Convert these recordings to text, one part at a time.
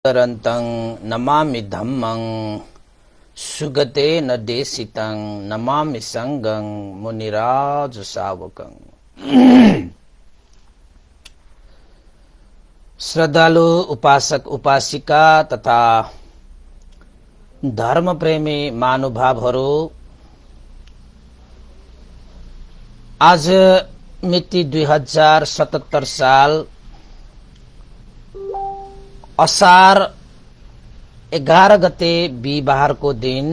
तरन्तं नमामि धम्मं सुगते न देशितं नमामि संगं मुनिराज सावकं। श्रद्धालु उपासक उपासिका तथा धर्म प्रेमी महानुभावहरू, आज मिति 2077 साल असार 11 गते बिहीबारको दिन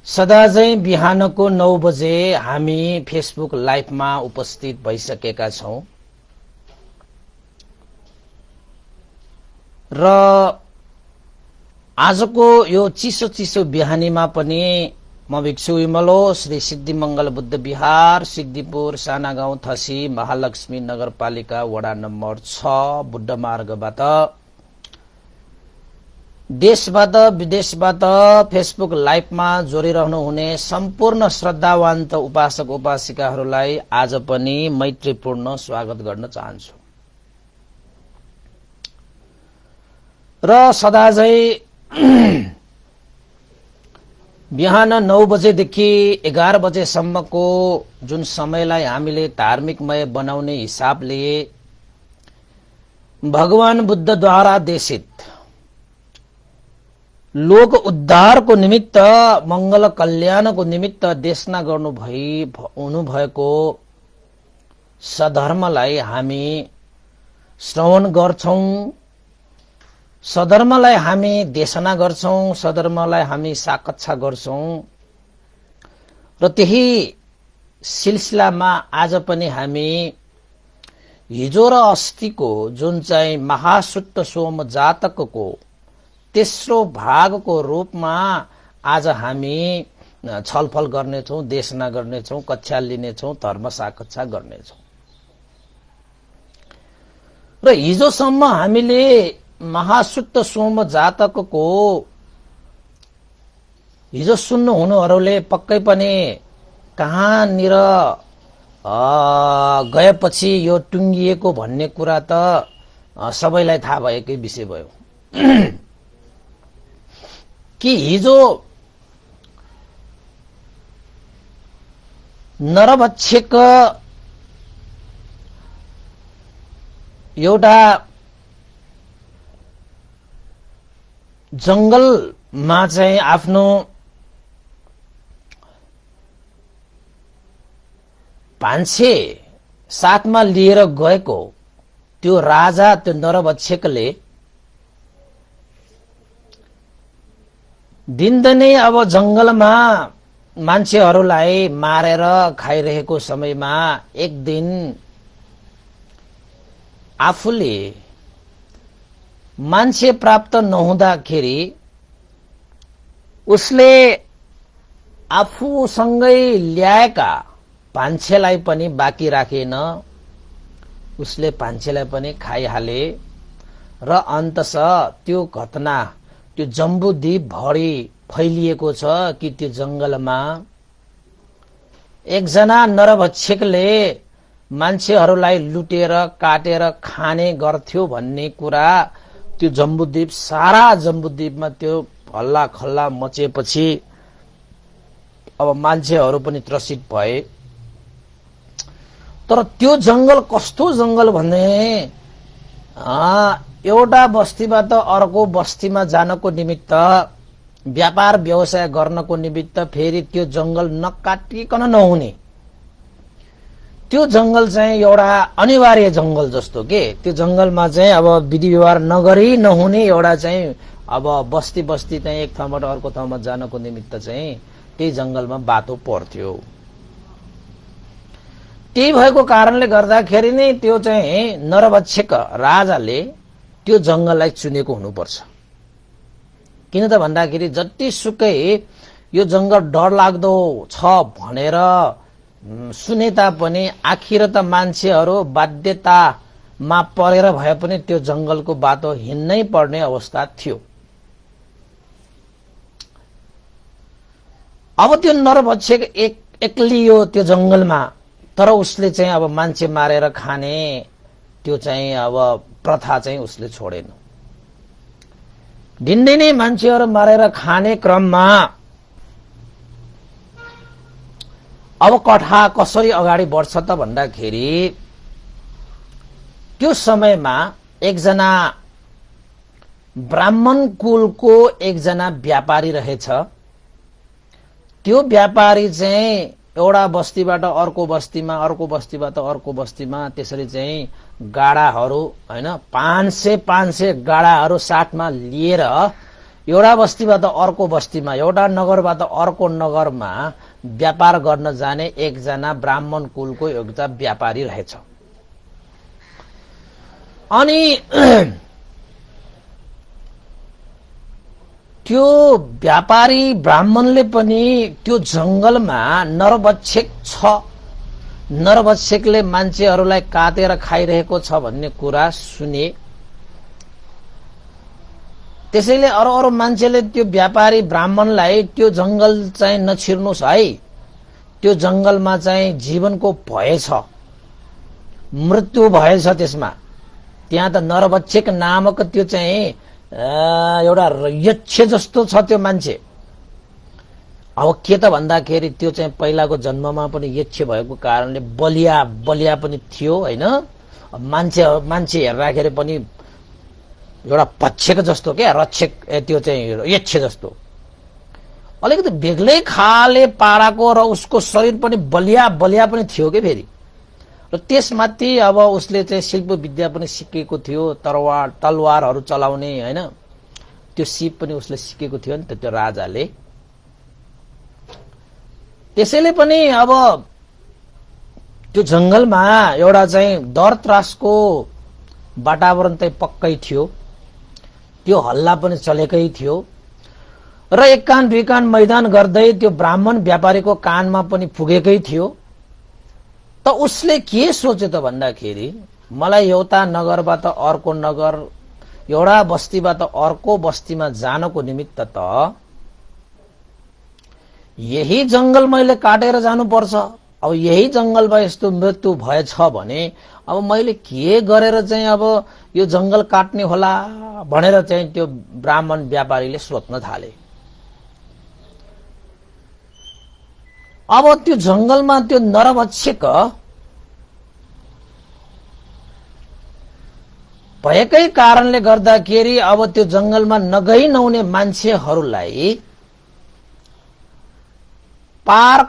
सदाझै बिहानको 9 बजे हामी फेसबुक लाइभमा उपस्थित भइसकेका छौं र आजको यो चिसो चिसो बिहानीमा पनि म भिक्षु विमलो श्री सिद्धिमंगल बुद्ध विहार सिद्धिपुर साना गाउँ थसी महालक्ष्मी नगरपालिका वडा नम्बर 6 बुद्ध मार्गबाट देशबाट विदेशबाट फेसबुक लाइभमा जोडिरहनु हुने सम्पूर्ण श्रद्धावान्त उपासक उपासिकाहरूलाई आज पनि मैत्रीपूर्ण स्वागत गर्न चाहन्छु र सदाझै बिहान 9 बजेदेखि 11 बजेसम्मको जुन समयलाई हामीले धार्मिकमय बनाउने हिसाबले भगवान बुद्धद्वारा देशित लोक उद्धारको निमित्त मंगल कल्याणको निमित्त देशना हुनुभएको सधर्मलाई हामी श्रवण गर्छौं, सधर्मलाई हामी देशना गर्छौं, सधर्मलाई हामी साक्षात्कार गर्छौं र त्यही सिलसिलामा आज पनि हामी हिजो र अस्तिको जुन चाहिँ महासुत्त सोम जातकको तेस्रो भागको रूपमा आज हामी छलफल गर्नेछौं, देशना गर्नेछौं, कक्षा लिनेछौं, धर्म साक्षात्कार गर्नेछौं र हिजोसम्म हामीले महासुत्त सोम जातकको हिजो सुन्नु हुनुहरूले पक्कै पनि कहाँनिर गएपछि यो टुङ्गिएको भन्ने कुरा त सबैलाई थाहा भएकै विषय भयो कि हिजो नरभक्षक एउटा जंगलमा चाहिँ आफ्नो भान्से साथमा लिएर गएको त्यो राजा, त्यो नरभक्षकले दिनदिनै अब जंगलमा मान्छेहरूलाई मारेर खाइरहेको समयमा एक दिन आफूले मान्छे प्राप्त नहुँदाखेरि उसले आफूसँगै ल्याएका भान्सेलाई पनि बाँकी राखेन, उसले भान्सेलाई पनि खाइहाले र अन्ततः त्यो घटना त्यो जम्बुद्वीप भरि फैलिएको छ कि त्यो जंगलमा एकजना नरभक्षकले मान्छेहरूलाई लुटेर काटेर खाने गर्थ्यो भन्ने कुरा त्यो जम्बुद्वीप, सारा जम्बुद्वीपमा त्यो हल्ला खल्ला मचेपछि अब मान्छेहरू पनि त्रसित भए। तर त्यो जंगल कस्तो जंगल भने एउटा बस्तीबाट अर्को बस्तीमा जानको निमित्त, व्यापार व्यवसाय गर्नको निमित्त फेरि त्यो जंगल नकाटिकन नहुने, त्यो जंगल चाहिँ एउटा अनिवार्य जंगल जस्तो के त्यो जंगलमा चाहिँ अब विधि व्यवहार नगरी नहुने एउटा चाहिँ अब बस्ती बस्ती चाहिँ एक ठाउँबाट अर्को ठाउँमा जानको निमित्त चाहिँ त्यही जंगलमा बाटो पर्थ्यो। त्यही भएको कारणले गर्दाखेरि नै त्यो चाहिँ नरभक्षक राजाले त्यो जंगललाई चुनेको हुनुपर्छ। किन त भन्दाखेरि जतिसुकै यो जंगल डरलाग्दो छ भनेर सुने तापनि आखिर त मान्छेहरू बाध्यतामा परेर भए पनि त्यो जंगलको बाटो हिँड्नै पर्ने अवस्था थियो। अब त्यो नरभक्षक एक्लियो त्यो जंगलमा, तर उसले चाहिँ अब मान्छे मारेर खाने त्यो चाहिँ अब प्रथा चाहिँ उसले छोडेन। दिनदिनै मान्छेहरू मरेर खाने क्रममा अब कथा कसरी अगाडि बढ्छ त भन्दाखेरि त्यो समयमा एकजना ब्राह्मण कुलको एकजना व्यापारी रहेछ। त्यो व्यापारी चाहिँ एउटा बस्तीबाट अर्को बस्तीमा, अर्को बस्तीबाट अर्को बस्तीमा त्यसरी चाहिँ गाडाहरू हैन 500 गाडाहरू साथमा लिएर एउटा बस्तीबाट अर्को बस्तीमा, एउटा नगरबाट अर्को नगरमा व्यापार गर्न जाने एकजना ब्राह्मण कुलको एउटा व्यापारी रहेछ। अनि त्यो व्यापारी ब्राह्मणले पनि त्यो जंगलमा नरभक्षक छ, नरभक्षकले मान्छेहरूलाई काटेर खाइरहेको छ भन्ने कुरा सुने। त्यसैले अरू मान्छेले त्यो व्यापारी ब्राह्मणलाई त्यो जंगल चाहिँ नछिर्नुस् है, त्यो जंगलमा चाहिँ जीवनको भय छ, मृत्यु भएछ त्यसमा, त्यहाँ त नरभक्षक नामक त्यो चाहिँ एउटा यक्ष जस्तो छ त्यो मान्छे। अब के त भन्दाखेरि त्यो चाहिँ पहिलाको जन्ममा पनि यक्ष भएको कारणले बलिया पनि थियो हैन। मान्छे हेर्दाखेरि पनि एउटा भक्षक जस्तो क्या, रक्षक त्यो चाहिँ यक्ष जस्तो अलिकति बेग्लै खाले पाराको, र उसको शरीर पनि बलिया पनि थियो के फेरि। र त्यसमाथि अब उसले चाहिँ शिल्प विद्या पनि सिकेको थियो, तलवारहरू चलाउने हैन, त्यो सिप पनि उसले सिकेको थियो नि त त्यो राजाले। त्यसैले पनि अब त्यो जंगलमा एउटा चाहिँ डर त्रासको वातावरण चाहिँ पक्कै थियो, त्यो हल्ला पनि चलेकै थियो। र एक कान दुई कान मैदान गर्दै त्यो ब्राह्मण व्यापारीको कानमा पनि पुगेकै थियो। त उसले के सोच्यो त भन्दाखेरि मलाई एउटा नगरबाट अर्को नगर, एउटा बस्तीबाट अर्को बस्तीमा जानको निमित्त त यही जंगल मैले काटेर जानुपर्छ। अब यही जंगलमा यस्तो मृत्यु भएछ भने अब मैले के गरेर चाहिँ अब यो जंगल काट्ने होला भनेर चाहिँ त्यो ब्राह्मण व्यापारीले सोच्न थाले। अब त्यो जंगलमा त्यो नरभक्षक भएकै कारणले गर्दाखेरि अब त्यो जंगलमा नगई नहुने मान्छेहरूलाई पार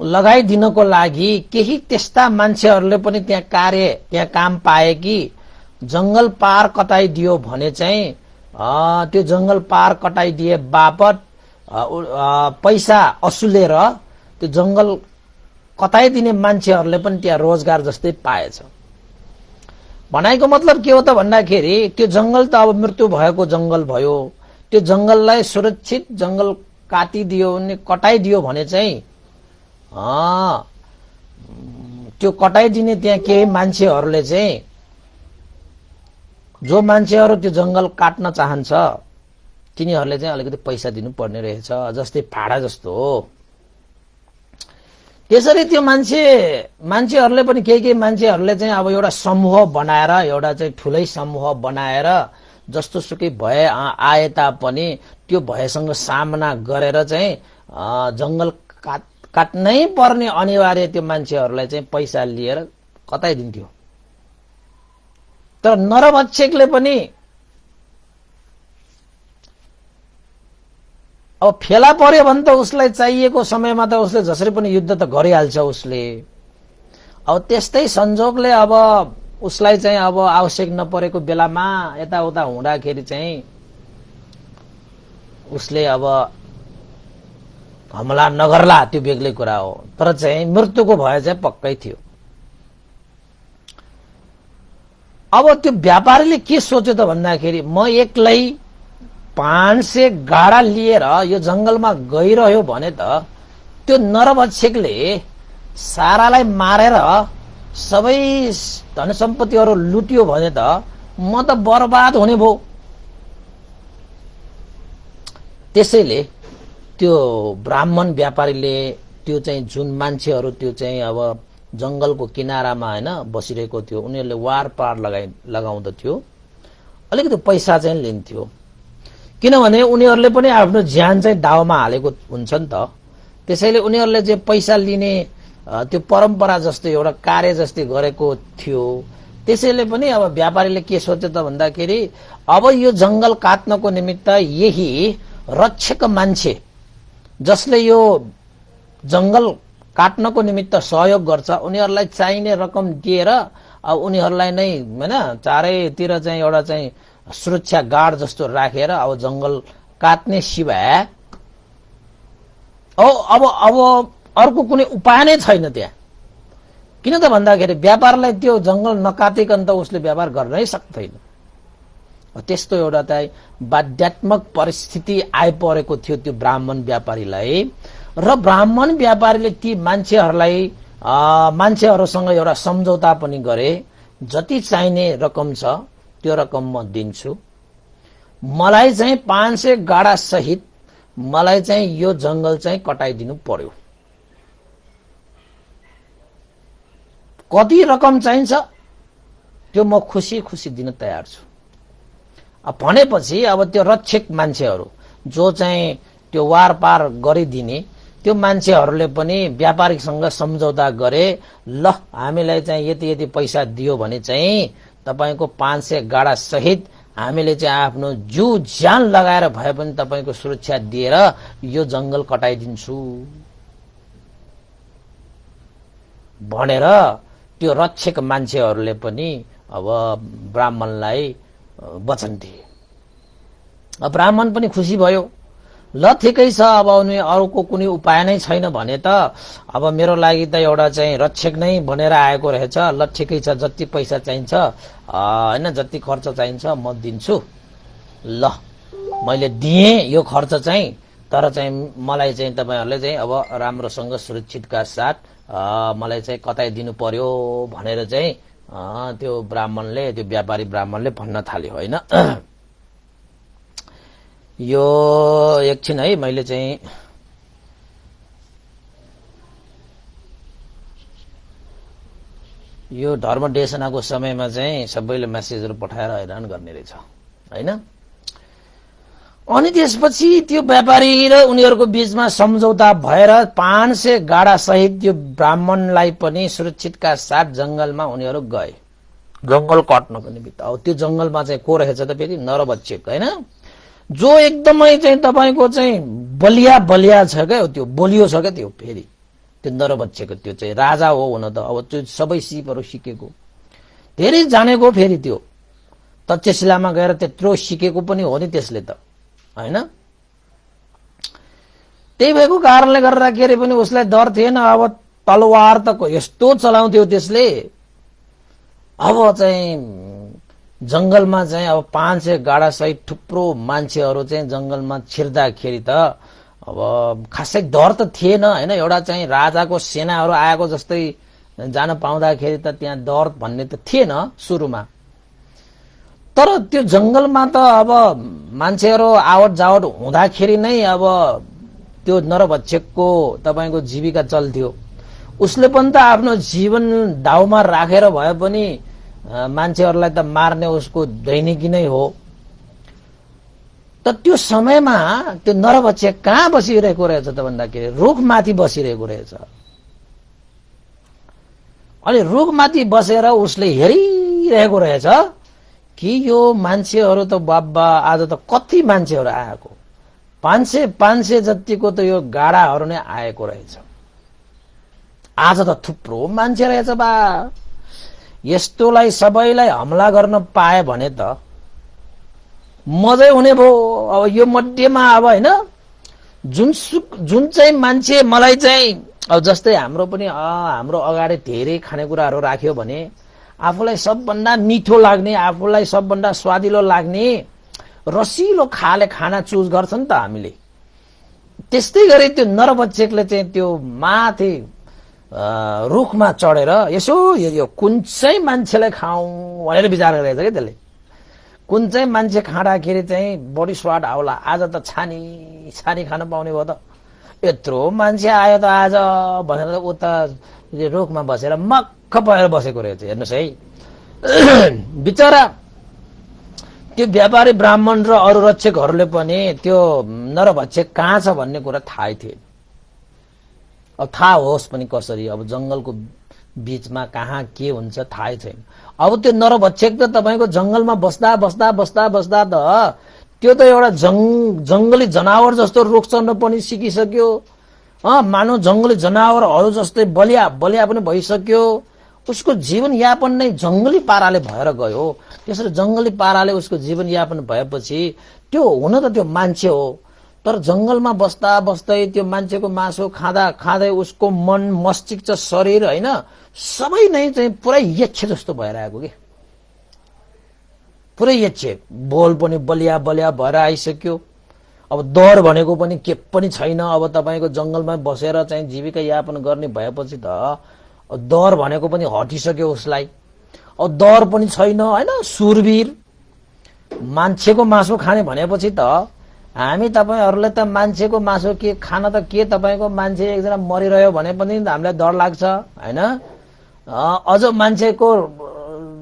लगाइदिनको लागि केही त्यस्ता मान्छेहरूले पनि त्यहाँ काम पाए कि जंगल पार कटाइदियो भने चाहिँ त्यो जंगल पार कटाइदिए बापत पैसा असुलेर त्यो जंगल कटाइदिने मान्छेहरूले पनि त्यहाँ रोजगार जस्तै पाएछ। भनाइको मतलब के हो त भन्दाखेरि त्यो जंगल त अब मृत्यु भएको जंगल भयो, त्यो जंगललाई सुरक्षित जंगल काटिदियो भने, कटाइदियो भने चाहिँ त्यो कटाइदिने त्यहाँ केही मान्छेहरूले चाहिँ, जो मान्छेहरू त्यो जंगल काट्न चाहन्छ तिनीहरूले चाहिँ अलिकति पैसा दिनुपर्ने रहेछ, जस्तै भाडा जस्तो हो। त्यसरी त्यो मान्छेहरूले पनि केही मान्छेहरूले चाहिँ अब एउटा समूह बनाएर, एउटा चाहिँ ठुलै समूह बनाएर जस्तो सुकै भए आए तापनि त्यो भयसँग सामना गरेर चाहिँ जंगल काट्नै पर्ने अनिवार्य त्यो मान्छेहरूलाई चाहिँ पैसा लिएर कटाइदिन्थ्यो। तर नरभक्षकले पनि अब फेला पर्यो भने त उसलाई चाहिएको समयमा त उसले जसरी पनि युद्ध त गरिहाल्छ उसले। अब त्यस्तै संजोगले अब उसलाई चाहिँ अब आवश्यक नपरेको बेलामा यताउता हुँदाखेरि चाहिँ उसले अब हमला नगर्ला त्यो बेग्लै कुरा हो, तर चाहिँ मृत्युको भय चाहिँ पक्कै थियो। अब त्यो व्यापारीले के सोच्यो त भन्दाखेरि म एक्लै 500 गाडा लिएर यो जंगलमा गइरह्यो भने त त्यो नरभक्षकले सारालाई मारेर सबै धन सम्पत्तिहरू लुट्यो भने त म त बर्बाद हुने भो। त्यसैले त्यो ब्राह्मण व्यापारीले त्यो चाहिँ जुन मान्छेहरू त्यो चाहिँ अब जंगलको किनारामा हैन बसिरहेको थियो, उनीहरूले वार पार लगाउँदथ्यो। अलिकति पैसा चाहिँ लिन्थ्यो, किनभने उनीहरूले पनि आफ्नो ज्यान चाहिँ दाउमा हालेको हुन्छ नि त। त्यसैले उनीहरूले चाहिँ पैसा लिने त्यो परम्परा जस्तो एउटा कार्य जस्तै गरेको थियो। त्यसैले पनि अब व्यापारीले के सोचे त भन्दाखेरि अब यो जंगल काट्नको निमित्त यही रक्षक मान्छे जसले यो जंगल काट्नको निमित्त सहयोग गर्छ उनीहरूलाई चाहिने रकम दिएर अब उनीहरूलाई नै हैन चारैतिर चाहिँ एउटा चाहिँ सुरक्षा गार्ड जस्तो राखेर अब जंगल काट्ने सिवाय अब अर्को कुनै उपाय नै छैन त्यहाँ। किन त भन्दाखेरि व्यापारलाई त्यो जंगल नकाटिकन त उसले व्यापार गर्नै सक्दैन। त्यस्तो एउटा चाहिँ बाध्यात्मक परिस्थिति आइपरेको थियो त्यो ब्राह्मण व्यापारीलाई, र ब्राह्मण व्यापारीले ती मान्छेहरूसँग एउटा सम्झौता पनि गरे, जति चाहिने रकम छ त्यो रकम म दिन्छु, मलाई चाहिँ 500 गाडा सहित मलाई चाहिँ यो जंगल चाहिँ कटाइदिनु पर्यो। कति रकम चाहिन्छ त्यो म खुसी खुसी दिन तयार छु। अब भनेपछि अब त्यो रक्षक मान्छेहरू जो चाहिँ त्यो वारपार गरिदिने त्यो मान्छेहरूले पनि व्यापारीसँग सम्झौता गरे, ल हामीलाई चाहिँ यति यति पैसा दियो भने चाहिँ तपाईको 500 गाडा सहित हामीले चाहिँ आफ्नो जिउ ज्यान लगाएर भए पनि तपाईको सुरक्षा दिएर यो जंगल कटाइदिन्छु भनेर त्यो रक्षक मान्छेहरूले पनि अब ब्राह्मणलाई वचन दिए। अब ब्राह्मण पनि खुसी भयो, ल ठिकै छ, अब अरूको कुनै उपाय नै छैन भने त अब मेरो लागि त एउटा चाहिँ रक्षक नै बनेर आएको रहेछ, ल ठिकै छ, जति पैसा चाहिन्छ हैन जति खर्च चाहिन्छ म दिन्छु, ल मैले दिएँ यो खर्च चाहिँ, तर चाहिँ मलाई चाहिँ तपाईहरुले चाहिँ अब राम्रोसँग सुरक्षितका साथ मलाई चाहिँ कताइदिनु पर्यो भनेर चाहिँ त्यो ब्राह्मणले त्यो व्यापारी ब्राह्मणले भन्न थाल्यो हैन। यो एकछिन है, मैले चाहिँ यो धर्मदेशनाको समयमा चाहिँ सबैले मेसेजहरु पठाएर हैरान गर्ने रहेछ हैन। अनि त्यसपछि त्यो व्यापारी र उनीहरूको बीचमा सम्झौता भएर 500 गाडा सहित त्यो ब्राह्मणलाई पनि सुरक्षितका साथ जंगलमा उनीहरू गए जंगल काट्नको निमित्त। अब त्यो जंगलमा चाहिँ को रहेछ त फेरि नरभक्षक हैन, जो एकदमै चाहिँ तपाईको चाहिँ बलिया छ क्या, त्यो बोलियो छ क्या, त्यो फेरि त्यो नरभक्षक त्यो चाहिँ राजा हो हुन त। अब त्यो सबै सिपहरू सिकेको धेरै जानेको, फेरि त्यो तक्षशिलामा गएर त्यत्रो सिकेको पनि हो नि त्यसले त हैन। त्यही भएको कारणले गर्दाखेरि पनि उसलाई डर थिएन। अब तलवार त यस्तो चलाउँथ्यो त्यसले, अब चाहिँ जंगलमा चाहिँ अब 500 गाडा सहित थुप्रो मान्छेहरू चाहिँ जंगलमा छिर्दाखेरि त अब खासै डर त थिएन हैन। एउटा चाहिँ राजाको सेनाहरू आएको जस्तै जान पाउँदाखेरि त त्यहाँ डर भन्ने त थिएन सुरुमा, तर त्यो जंगलमा त अब मान्छेहरू आवत जावत हुँदाखेरि नै अब त्यो नरभक्षकको तपाईको जीविका चल्थ्यो। उसले पनि त आफ्नो जीवन दाउमा राखेर भए पनि मान्छेहरूलाई त मार्ने उसको दैनिकी नै हो। त त्यो समयमा त्यो नरभक्षक कहाँ बसिरहेको रहेछ त भन्दाखेरि रुखमाथि बसिरहेको रहेछ। अनि रुखमाथि बसेर उसले हेरिरहेको रहेछ कि यो मान्छेहरू त बाबा आज त कति मान्छेहरू आएको, 500 जतिको त यो गाडाहरू नै आएको रहेछ, आज त थुप्रो मान्छे रहेछ बा, यस्तोलाई सबैलाई हमला गर्न पाए भने त मजै हुने भो। अब यो मध्येमा अब हैन जुन चाहिँ मान्छे मलाई चाहिँ अब जस्तै हाम्रो पनि हाम्रो अगाडि धेरै खानेकुराहरू राख्यो भने आफूलाई सबभन्दा मिठो लाग्ने, आफूलाई सबभन्दा स्वादिलो लाग्ने रसिलो खाना चुज गर्छ नि त हामीले। त्यस्तै गरी त्यो नरभक्षकले चाहिँ त्यो माथि रुखमा चढेर यसो यो कुन चाहिँ मान्छेलाई खाऊ भनेर विचार गरेछ के त्यसले। कुन चाहिँ मान्छे खाँदाखेरि चाहिँ बढी स्वाद आउला, आज त छानी खान पाउने भयो त, यत्रो मान्छे आयो त आज भनेर उता रुखमा बसेर मक्ख भएर बसेको रहेछ। हेर्नुहोस् है, बिचरा त्यो व्यापारी ब्राह्मण र अरू रक्षकहरूले पनि त्यो नरभक्षक कहाँ छ भन्ने कुरा थाहै थिएन। अब थाहा होस् पनि कसरी, अब जंगलको बीचमा कहाँ के हुन्छ थाहै छैन। अब त्यो नरभक्षक त तपाईको जंगलमा बस्दा बस्दा बस्दा बस्दा त त्यो त एउटा जंगली जनावर जस्तो रुख चढ्न पनि सिकिसक्यो। मानव जंगली जनावरहरू जस्तै बलिया पनि भइसक्यो। उसको जीवन यापन नै जंगली पाराले भएर गयो। त्यसरी जंगली पाराले उसको जीवन यापन भएपछि त्यो हुन त त्यो मान्छे हो, तर जंगलमा बस्दा बस्दै त्यो मान्छेको मासु खाँदा खाँदै उसको मन मस्तिष्क शरीर हैन सबै नै चाहिँ पुरै यक्ष जस्तो भएर आएको के, पुरै यक्ष। बोल पनि बलिया भएर आइसक्यो। अब डर भनेको पनि के पनि छैन। अब तपाईको जंगलमा बसेर चाहिँ जीविका यापन गर्ने भएपछि त डर भनेको पनि हटिसक्यो उसलाई। अब डर पनि छैन हैन, सुरवीर। मान्छेको मासु खाने भनेपछि त हामी तपाईहरुले त मान्छेको मासु के खान त के, तपाईको मान्छे एकजना मरिरह्यो भने पनि हामीलाई डर लाग्छ हैन। अझ मान्छेको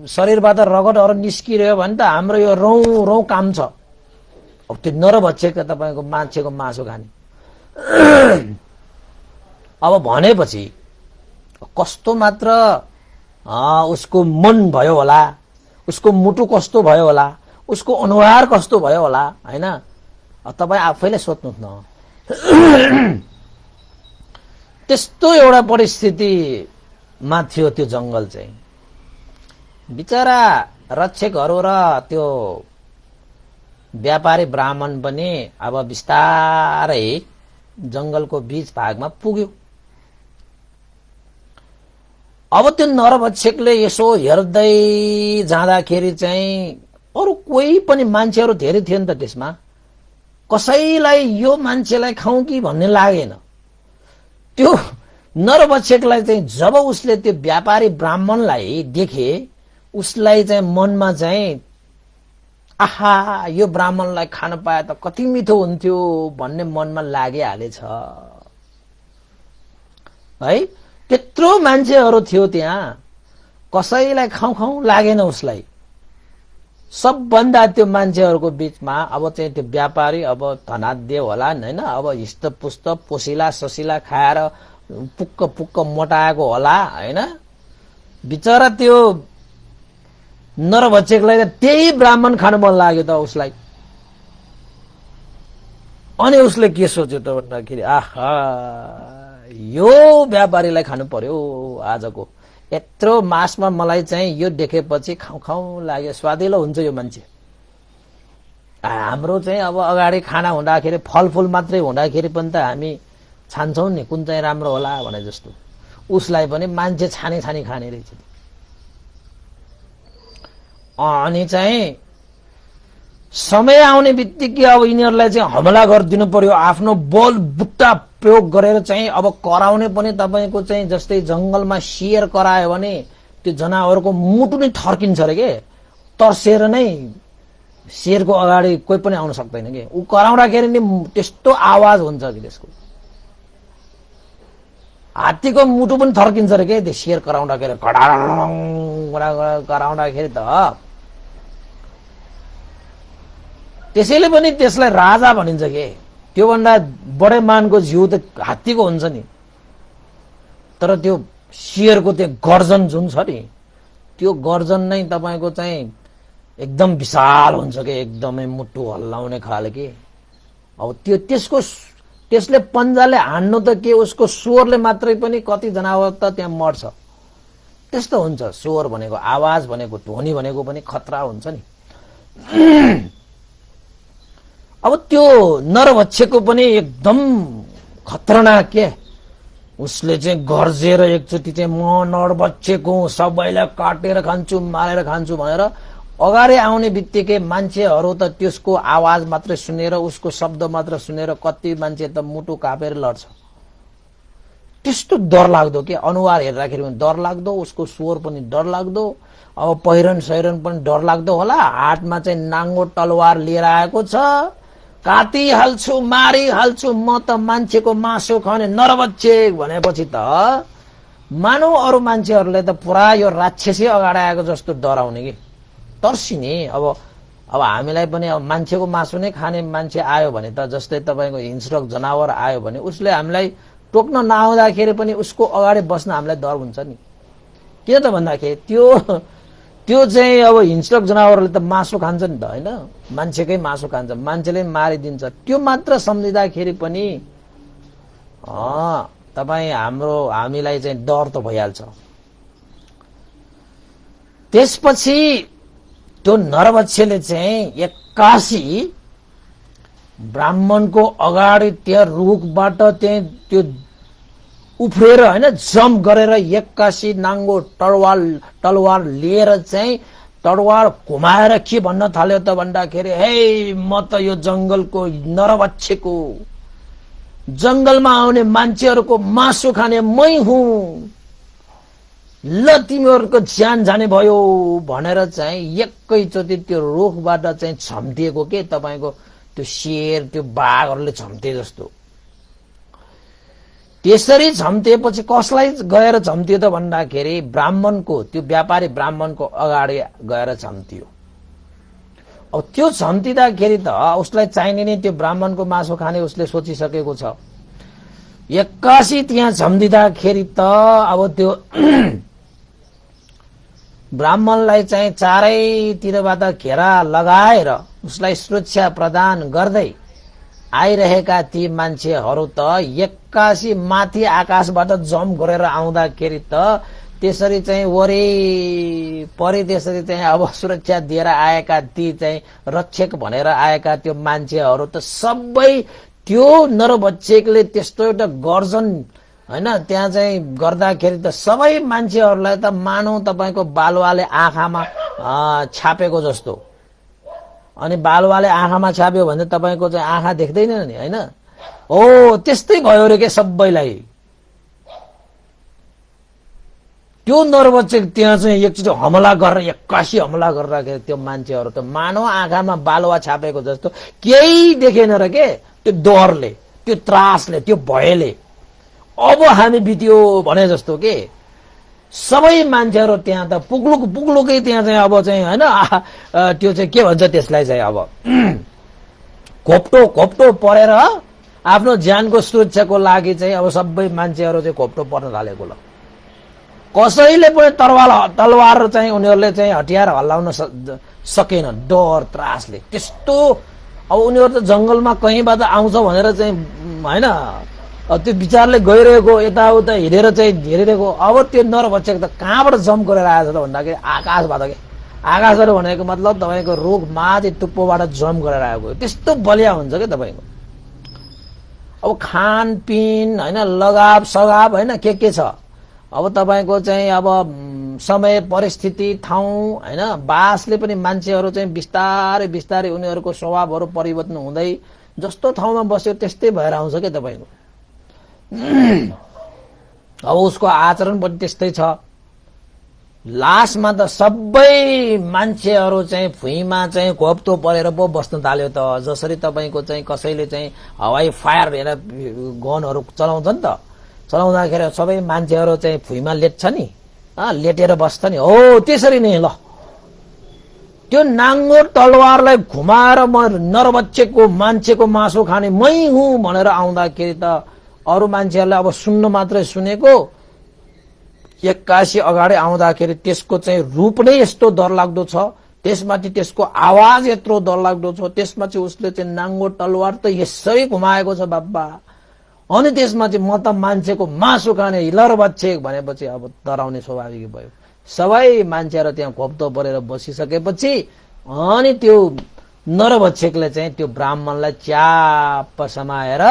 शरीरबाट रगतहरु निस्किरह्यो भने त हाम्रो यो रौं काम छ। अब त्यो नरभक्षक तपाईको मान्छेको मासु खाने अब भनेपछि कस्तो मात्र उसको मन भयो होला, उसको मुटु कस्तो भयो होला, उसको अनुहार कस्तो भयो होला हैन। तपाई आफैले सोच्नुस् न। त्यस्तो एउटा परिस्थितिमा थियो त्यो जंगल चाहिँ। बिचरा रक्षकहरु र त्यो व्यापारी ब्राह्मण पनि अब बिस्तारै जंगलको बीच भागमा पुग्यो। अब त्यो नरभक्षकले यसो हेर्दै जाँदाखेरि चाहिँ अरु कोही पनि मान्छेहरु धेरै थिए नि त त्यसमा। कसैलाई यो मान्छेलाई खाऊ कि भन्ने लागेन। त्यो नरभक्षकलाई चाहिँ जब उसले त्यो व्यापारी ब्राह्मणलाई देखे, उसलाई चाहिँ मनमा चाहिँ आहा यो ब्राह्मणलाई खान पाए त कति मिठो हुन्थ्यो भन्ने मनमा लागिहालेछ है। त्यत्रो मान्छेहरु थियो त्यहाँ, कसैलाई खाऊ लागेन उसलाई। सबभन्दा त्यो मान्छेहरुको बीचमा अब चाहिँ त्यो व्यापारी अब धनाढ्य होला हैन, अब हिष्टपुष्ट पोसिला ससिला खाएर पुक्क मोटाएको होला हैन। बिचरा त्यो नरभक्षकलाई त त्यही ब्राह्मण खान मन लाग्यो त उसलाई। अनि उसले के सोच्यो त भन्दाखेरि आहा यो व्यापारीलाई खानु पर्यो आजको। यत्रो मासमा मलाई चाहिँ यो देखेपछि खाऊ लाग्यो, स्वादिलो हुन्छ यो मान्छे। हाम्रो चाहिँ अब अगाडि खाना हुँदाखेरि फलफूल मात्रै हुँदाखेरि पनि त हामी छान्छौं नि कुन चाहिँ राम्रो होला भने जस्तो। उसलाई पनि मान्छे छानी खाने रहेछ। अनि चाहिँ समय आउने बित्तिकै अब यिनीहरूलाई चाहिँ हमला गरिदिनु पर्यो। आफ्नो बल बुट्टा प्रयोग गरेर चाहिँ अब कराउने पनि तपाईको चाहिँ जस्तै जंगलमा शेर करायो भने त्यो जनावरको मुटु नै थर्किन्छ रे के, तर्सेर नै शेरको अगाडि कोही पनि आउन सक्दैन के। उ कराउँदाखेरि नि त्यस्तो आवाज हुन्छ कि त्यसको। हात्तीको मुटु पनि थर्किन्छ रे के त्यो शेर कराउँदाखेरि, कराउँदाखेरि त। त्यसैले पनि त्यसलाई राजा भनिन्छ के। त्यो भन्दा बडे मानको जिउ त हात्तीको हुन्छ नि। तर त्यो शेरको त्यो गर्जन जुन छ नि, त्यो गर्जन नै तपाईको चाहिँ एकदम विशाल हुन्छ के, एकदमै मुटु हल्लाउने खालके। अब त्यो त्यसले पन्जाले हान्नु त के, उसको स्वरले मात्रै पनि कति जनावर त त्यहाँ मर्छ। त्यस्तो हुन्छ स्वर भनेको, आवाज भनेको, ध्वनि भनेको पनि खतरा हुन्छ नि। अब त्यो नरभक्षकको पनि एकदम खतरनाक के। उसले चाहिँ गर्जेर एकचोटि चाहिँ म नरभक्षक हुँ, सबैलाई काटेर खान्छु मारेर खान्छु भनेर अगाडि आउने बित्तिकै मान्छेहरु त त्यसको आवाज मात्रै सुनेर, उसको शब्द मात्र सुनेर कति मान्छे त मुटु कापेर लड्छ। त्यस्तो डरलाग्दो के, अनुहार हेर्दाखेरि पनि डरलाग्दो, उसको स्वर पनि डरलाग्दो। अब पहिरन सैरन पनि डरलाग्दो होला। हातमा चाहिँ नाङ्गो तलवार लिएर आएको छ। काटी हाल्छु मारी हाल्छु, म त मान्छेको मासु खाने नरभक्षक भनेपछि त मानव अरु मान्छेहरुले त पुरा यो राक्षसी अगाडि आएको जस्तो डराउने कि, तर्सिने। अब अब हामीलाई पनि अब मान्छेको मासु नै खाने मान्छे आयो भने त, जस्तै तपाईँको हिंस्रक जनावर आयो भने उसले हामीलाई टोक्न नआउँदाखेरि पनि उसको अगाडि बस्न हामीलाई डर हुन्छ नि। किन त भन्दाखेरि त्यो चाहिँ अब हिंस्रक जनावरले त मासु खान्छ नि त, होइन? मान्छेकै मासु खान्छ, मान्छेले मारिदिन्छ। त्यो मात्र सम्झिँदाखेरि पनि हामीलाई चाहिँ डर त भइहाल्छ। त्यसपछि त्यो नरभक्षले चाहिँ एक्कासी ब्राह्मणको अगाडि त्यहाँ रुखबाट चाहिँ त्यो उफ्रेर, होइन, जम्प गरेर एक्कासी नाङ्गो तलवार लिएर चाहिँ तलवार घुमाएर के भन्न थाल्यो त भन्दाखेरि, हे म त यो जंगलको नरभक्षको, जंगलमा आउने मान्छेहरूको मासु खाने मै हुँ, ल तिमीहरूको ज्यान जाने भयो भनेर चाहिँ एकैचोटि त्यो रुखबाट चाहिँ झम्टिएको के तपाईँको त्यो शेर, त्यो बाघहरूले झम्टे जस्तो। त्यसरी झम्टिएपछि कसलाई गएर झम्टियो त भन्दाखेरि ब्राह्मणको, त्यो व्यापारी ब्राह्मणको अगाडि गएर झम्टियो। अब त्यो झम्टिँदाखेरि त उसलाई चाहिने नै त्यो ब्राह्मणको मासु खाने उसले सोचिसकेको छ। एक्कासी त्यहाँ झम्टिँदाखेरि त अब त्यो ब्राह्मणलाई चाहिँ चारैतिरबाट घेरा लगाएर उसलाई सुरक्षा प्रदान गर्दै आइरहेका ती मान्छेहरू त एक्कासी माथि आकाशबाट जम्प गरेर आउँदाखेरि त त्यसरी चाहिँ वरिपरि त्यसरी चाहिँ अब सुरक्षा दिएर आएका ती चाहिँ रक्षक भनेर आएका त्यो मान्छेहरू त सबै त्यो नरभक्षकले त्यस्तो एउटा गर्जन, होइन, त्यहाँ चाहिँ गर्दाखेरि त सबै मान्छेहरूलाई त मानौ तपाईँको बालुवाले आँखामा छापेको जस्तो। अनि बालुवाले आँखामा छाप्यो भने तपाईँको चाहिँ आँखा देख्दैन नि, होइन? हो त्यस्तै भयो रे के सबैलाई। त्यो नरभक्षक त्यहाँ चाहिँ एकचोटि हमला गरेर एक्कासी हमला गर्दाखेरि त्यो मान्छेहरू त मानव आँखामा बालुवा छापेको जस्तो केही देखेन र के, त्यो डरले, त्यो त्रासले, त्यो भयले अब हामी बित्यो भने जस्तो के सबै मान्छेहरू त्यहाँ त पुग्लुकै त्यहाँ चाहिँ अब चाहिँ, होइन, त्यो चाहिँ के भन्छ त्यसलाई चाहिँ अब घोप्टो परेर आफ्नो ज्यानको सुरक्षाको लागि चाहिँ अब सबै मान्छेहरू चाहिँ घोप्टो पर्न थालेको ल। कसैले पनि तलवार चाहिँ उनीहरूले चाहिँ हतियार हल्लाउन सकेन डर त्रासले। त्यस्तो अब उनीहरू त जंगलमा कहीँबाट आउँछ भनेर चाहिँ, होइन, त्यो विचारले गइरहेको, यताउता हिँडेर चाहिँ हेरिरहेको। अब त्यो नरभक्षक त कहाँबाट जम्प गरेर आएछ त भन्दाखेरि आकाशबाट के। आकाशबाट भनेको मतलब तपाईँको रुख माथि टुप्पोबाट जम्प गरेर आएको। त्यस्तो बलिया हुन्छ क्या तपाईँको। अब खानपिन, होइन, लगाव सगाव, होइन, के छ। अब तपाईँको चाहिँ अब समय परिस्थिति ठाउँ, होइन, बासले पनि मान्छेहरू चाहिँ बिस्तारै बिस्तारै उनीहरूको स्वभावहरू परिवर्तन हुँदै जस्तो ठाउँमा बस्यो त्यस्तै भएर आउँछ क्या तपाईँको। अब उसको आचरण पनि त्यस्तै छ। लास्टमा त सबै मान्छेहरू चाहिँ भुइँमा चाहिँ घोप्टो परेर पो बस्न थाल्यो त। जसरी तपाईँको चाहिँ कसैले चाहिँ हवाई फायर हेरेर गनहरू चलाउँछ नि त, चलाउँदाखेरि सबै मान्छेहरू चाहिँ भुइँमा लेट्छ नि, लेटेर बस्छ नि, हो त्यसरी नै ल। त्यो नाङ्गो तलवारलाई घुमाएर म नरभक्षकको मान्छेको मासु खाने मै हुँ भनेर आउँदाखेरि त अरू मान्छेहरूलाई अब सुन्न मात्रै सुनेको, एक्कासी अगाडि आउँदाखेरि त्यसको चाहिँ रूप नै यस्तो डरलाग्दो छ, त्यसमाथि त्यसको आवाज यत्रो डरलाग्दो छ, त्यसमा चाहिँ उसले चाहिँ नाङ्गो तलवार त यसै घुमाएको छ बाबा। अनि त्यसमा चाहिँ म त मान्छेको मासु खाने नरभक्षक भनेपछि अब डराउने स्वाभाविक भयो। सबै मान्छेहरू त्यहाँ घोप्टो परेर बसिसकेपछि अनि त्यो नरभक्षकले चाहिँ त्यो ब्राह्मणलाई च्याप समाएर,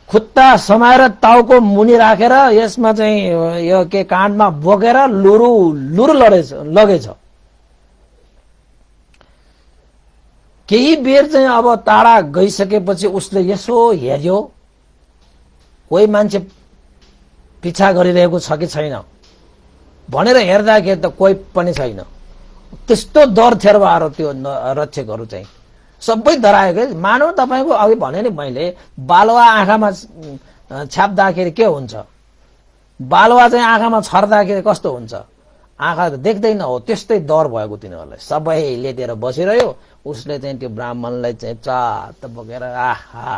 खुट्टा समाएर टाउको मुनि राखेर यसमा चाहिँ यो के काँधमा बोकेर लुरु लगेछ। केही बेर चाहिँ अब टाढा गइसकेपछि उसले यसो हेर्यो कोही मान्छे पिछा गरिरहेको छ कि छैन भनेर हेर्दाखेरि त कोही पनि छैन। त्यस्तो डर थेरवारो त्यो रक्षकहरू चाहिँ सबै डराएको। मानव तपाईँको अघि भने नि मैले, बालुवा आँखामा छाप्दाखेरि के हुन्छ, बालुवा चाहिँ आँखामा छर्दाखेरि कस्तो हुन्छ, आँखा देख्दैन हो त्यस्तै डर भएको तिनीहरूलाई। सबै लेटेर बसिरह्यो, उसले चाहिँ त्यो ब्राह्मणलाई चाहिँ चात बोकेर आहा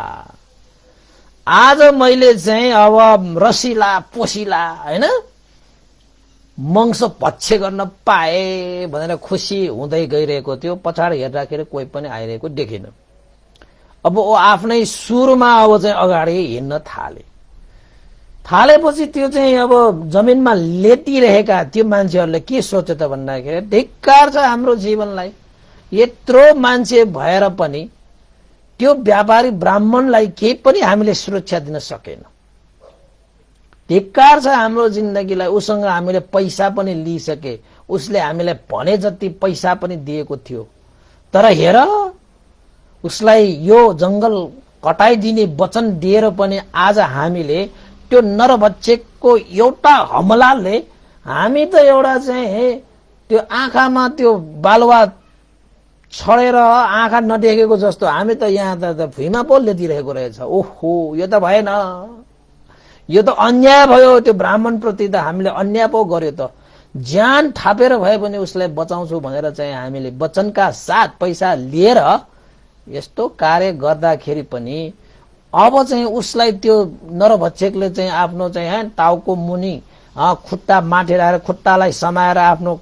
आज मैले चाहिँ अब रसिला पोसिला हैन मंस भक्ष्य गर्न पाए भनेर खुसी हुँदै गइरहेको थियो। पछाडि हेर्दाखेरि कोही पनि आइरहेको देखिन। अब ऊ आफ्नै सुरमा अब चाहिँ अगाडि हिँड्न थालेपछि त्यो चाहिँ अब जमिनमा लेटिरहेका त्यो मान्छेहरूले के सोचे त भन्दाखेरि धिक्कार छ हाम्रो जीवनलाई, यत्रो मान्छे भएर पनि त्यो व्यापारी ब्राह्मणलाई केही पनि हामीले सुरक्षा दिन सकेन। धिक्कार छ हाम्रो जिन्दगीलाई, उसँग हामीले पैसा पनि लिइसके, उसले हामीलाई भने जति पैसा पनि दिएको थियो, तर हेर उसलाई यो जंगल कटाइदिने वचन दिएर पनि आज हामीले त्यो नरभक्षकको एउटा हमलाले हामी त एउटा चाहिँ त्यो आँखामा त्यो बालुवा छडेर आँखा नदेखेको जस्तो हामी त यहाँ त भुइँमा पो लेटिरहेको रहेछ। ओहो यो त भएन, यो त अन्याय भयो। त्यो ब्राह्मण प्रति त हामीले अन्याय पो गर्यो त। ज्यान थापेर भए पनि उसलाई बचाउँछु भनेर चाहिँ हामीले वचनका साथ पैसा लिएर यस्तो कार्य गर्दाखेरि पनि अब चाहिँ उसलाई त्यो नरभक्षकले चाहिँ आफ्नो चाहिँ टाउको मुनि खुट्टा माटेर खुट्टालाई समाएर आफ्नो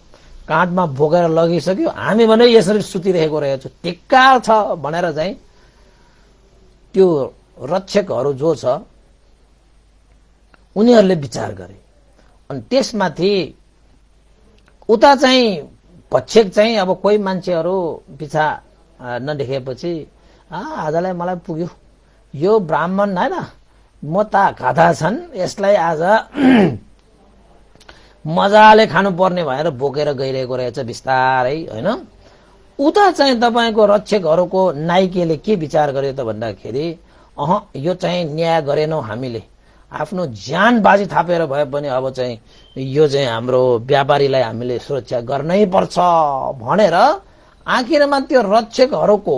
काँधमा बोकेर लगिसक्यो। हामी भने यसरी सुतिरहेको रहेछौँ, धिक्कार छ भनेर चाहिँ त्यो रक्षकहरू जो छ उनीहरूले विचार गरे। अनि त्यसमाथि उता चाहिँ भक्षक चाहिँ अब कोही मान्छेहरू पिछा नदेखेपछि आजलाई मलाई पुग्यो, यो ब्राह्मण हैन म त गाधा छन्, यसलाई आज मजाले खानुपर्ने भएर बोकेर गइरहेको रहेछ बिस्तारै हैन। उता चाहिँ तपाईको रक्षकहरूको नाइकेले के विचार गर्यो त भन्दाखेरि यो चाहिँ न्याय गरेनौ, हामीले आफ्नो ज्यान बाजी थापेर भए पनि अब चाहिँ यो चाहिँ हाम्रो व्यापारीलाई हामीले सुरक्षा गर्नै पर्छ भनेर आखिरमा त्यो रक्षकहरूको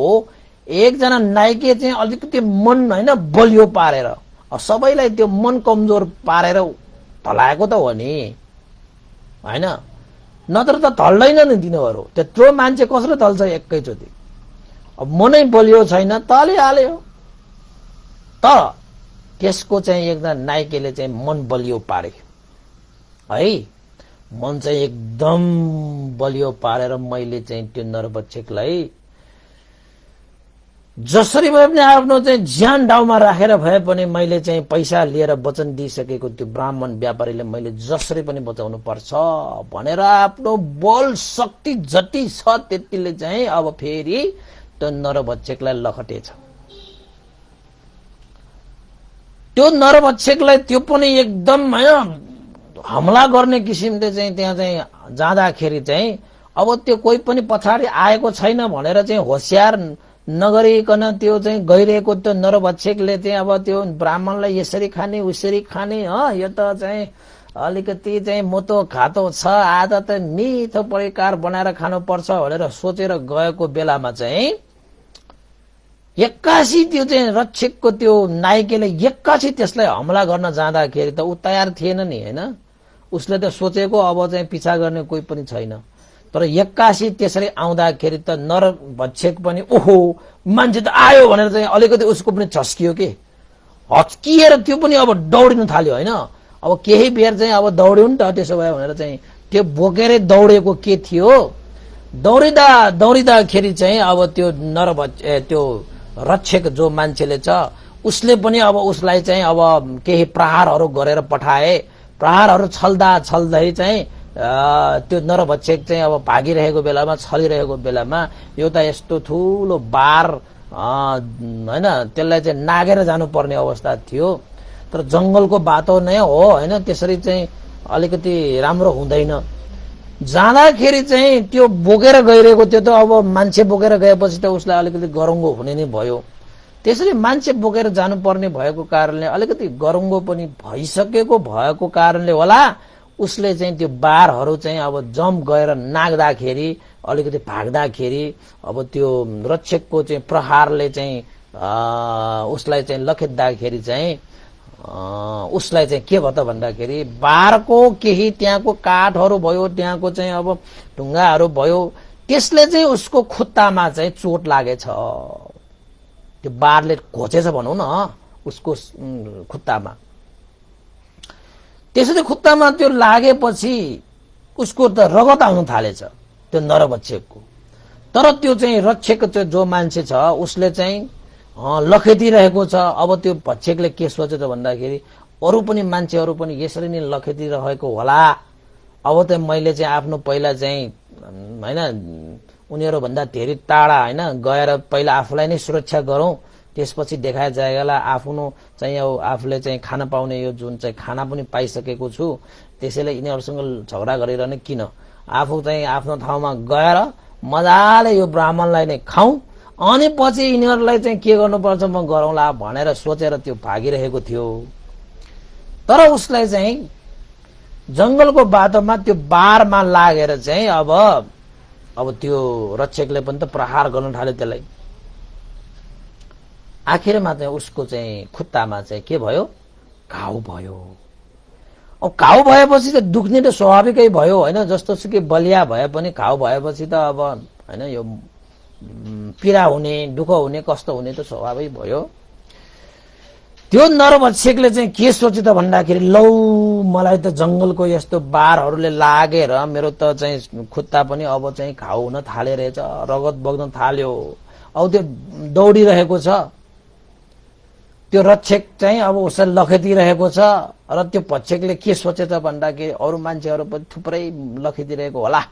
एकजना नाइके चाहिँ अलिकति मन हैन बलियो पारेर सबैलाई त्यो मन कमजोर पारेर ढलाएको त हो नि हैन, नत्र त ढल्दैन नि तिनीहरू। त्यत्रो मान्छे कसरी ढल्छ एकैचोटि? अब मनै बलियो छैन, टलिहाल्यो। तर त्यसको चाहिँ एकजना नाइकेले चाहिँ मन बलियो पारे है, मन चाहिँ एकदम बलियो पारेर मैले चाहिँ त्यो नरभक्षकलाई जसरी भए पनि आफ्नो चाहिँ ज्यान डाउमा राखेर भए पनि मैले चाहिँ पैसा लिएर वचन दिइसकेको त्यो ब्राह्मण व्यापारीले मैले जसरी पनि बचाउनु पर्छ भनेर आफ्नो बल शक्ति जति छ त्यतिले चाहिँ अब फेरि त्यो नरभक्षकलाई लखटेछ। त्यो नरभक्षकलाई त्यो पनि एकदम हमला गर्ने किसिमले चाहिँ त्यहाँ चाहिँ जाँदाखेरि चाहिँ अब त्यो कोही पनि पछाडि आएको छैन भनेर चाहिँ होशियार नगरिकन त्यो चाहिँ गइरहेको त्यो नरभक्षकले चाहिँ अब त्यो ब्राह्मणलाई यसरी खाने उसरी खाने यो त चाहिँ अलिकति चाहिँ मोटो खातो छ, आज त मिठो परिकार बनाएर खानुपर्छ भनेर सोचेर गएको बेलामा चाहिँ एक्कासी त्यो चाहिँ रक्षकको त्यो नाइकेले एक्कासी त्यसलाई हमला गर्न जाँदाखेरि त ऊ तयार थिएन नि हैन। उसले त सोचेको अब चाहिँ पिछा गर्ने कोही पनि छैन, तर एक्कासी त्यसरी आउँदाखेरि त नरभक्षक पनि ओहो मान्छे त आयो भनेर चाहिँ अलिकति उसको पनि झस्कियो के, हच्किएर त्यो पनि अब दौडिन थाल्यो हैन। अब केही बेर चाहिँ अब दौड्यो नि त, त्यसो भयो भनेर चाहिँ त्यो बोकेरै दौडेको के थियो, दौडिँदाखेरि चाहिँ अब त्यो त्यो रक्षक जो मान्छेले छ उसले पनि अब उसलाई चाहिँ अब केही प्रहारहरू गरेर पठाए। प्रहारहरू छल्दै चाहिँ त्यो नरभक्षक चाहिँ अब भागिरहेको बेलामा छलिरहेको बेलामा एउटा यस्तो ठुलो बार हैन त्यसलाई चाहिँ नागेर जानुपर्ने अवस्था थियो। तर जंगलको बाटो नै हो हैन, त्यसरी चाहिँ अलिकति राम्रो हुँदैन। जाँदाखेरि चाहिँ त्यो बोकेर गइरहेको त्यो त अब मान्छे बोकेर गएपछि त उसलाई अलिकति गरुङ्गो हुने नै भयो। त्यसरी मान्छे बोकेर जानुपर्ने भएको कारणले अलिकति गरुङ्गो पनि भइसकेको भएको कारणले होला उसले चाहिँ त्यो बारहरू चाहिँ अब जम्प गएर नाग्दाखेरि अलिकति भाग्दाखेरि अब त्यो रक्षकको चाहिँ प्रहारले चाहिँ उसलाई चाहिँ लखेट्दाखेरि चाहिँ उसलाई चाहिँ के भयो त भन्दाखेरि बारको केही त्यहाँको काठहरू भयो, त्यहाँको चाहिँ अब ढुङ्गाहरू भयो, त्यसले चाहिँ उसको खुट्टामा चाहिँ चोट लागेछ। त्यो बारले घोचेछ भनौँ न उसको खुट्टामा। त्यसरी खुट्टामा त्यो लागेपछि उसको त रगत आउन थालेछ त्यो नरभक्षकको। तर त्यो चाहिँ रक्षक जो मान्छे छ उसले चाहिँ लखेटिरहेको छ। अब त्यो भक्षकले के सोचेछ भन्दाखेरि अरू पनि मान्छेहरू पनि यसरी नै लखेटिरहेको होला, अब त मैले चाहिँ आफ्नो पहिला चाहिँ होइन उनीहरूभन्दा धेरै टाढा होइन गएर पहिला आफूलाई नै सुरक्षा गरौँ, त्यसपछि देखाए जाएगाला आफ्नो चाहिँ आफूले चाहिँ खान पाउने यो जुन चाहिँ खाना पनि पाइसकेको छु, त्यसैले यिनीहरूसँग झगडा गरिरहने किन, आफू चाहिँ आफ्नो ठाउँमा गएर मजाले यो ब्राह्मणलाई नै खाउँ, अनि पछि यिनीहरूलाई चाहिँ के गर्नुपर्छ म गरौँला भनेर सोचेर त्यो भागिरहेको थियो। तर उसलाई चाहिँ जंगलको बाटोमा त्यो बारमा लागेर चाहिँ अब त्यो रक्षकले पनि त प्रहार गर्न थाल्यो त्यसलाई। आखिरमा चाहिँ उसको चाहिँ खुट्टामा चाहिँ के भयो, घाउ भयो। अब घाउ भएपछि त दुख्ने त स्वाभाविकै भयो होइन, जस्तो सुकै बलिया भए पनि घाउ भएपछि त अब होइन यो पीडा हुने दुःख हुने कष्ट हुने त स्वाभाविक भयो। त्यो नरभक्षकले चाहिँ के सोच्यो त भन्दाखेरि लौ मलाई त जंगलको यस्तो बारहरूले लागेर मेरो त चाहिँ खुट्टा पनि अब चाहिँ घाउ हुन थाले रहेछ, रगत बग्न थाल्यो। अब त्यो दौडिरहेको छ, त्यो रक्षक चाहिँ अब उसलाई लखेटिरहेको छ र त्यो भक्षकले के सोचेछ भन्दाखेरि अरू मान्छेहरू पनि थुप्रै लखेटिरहेको होला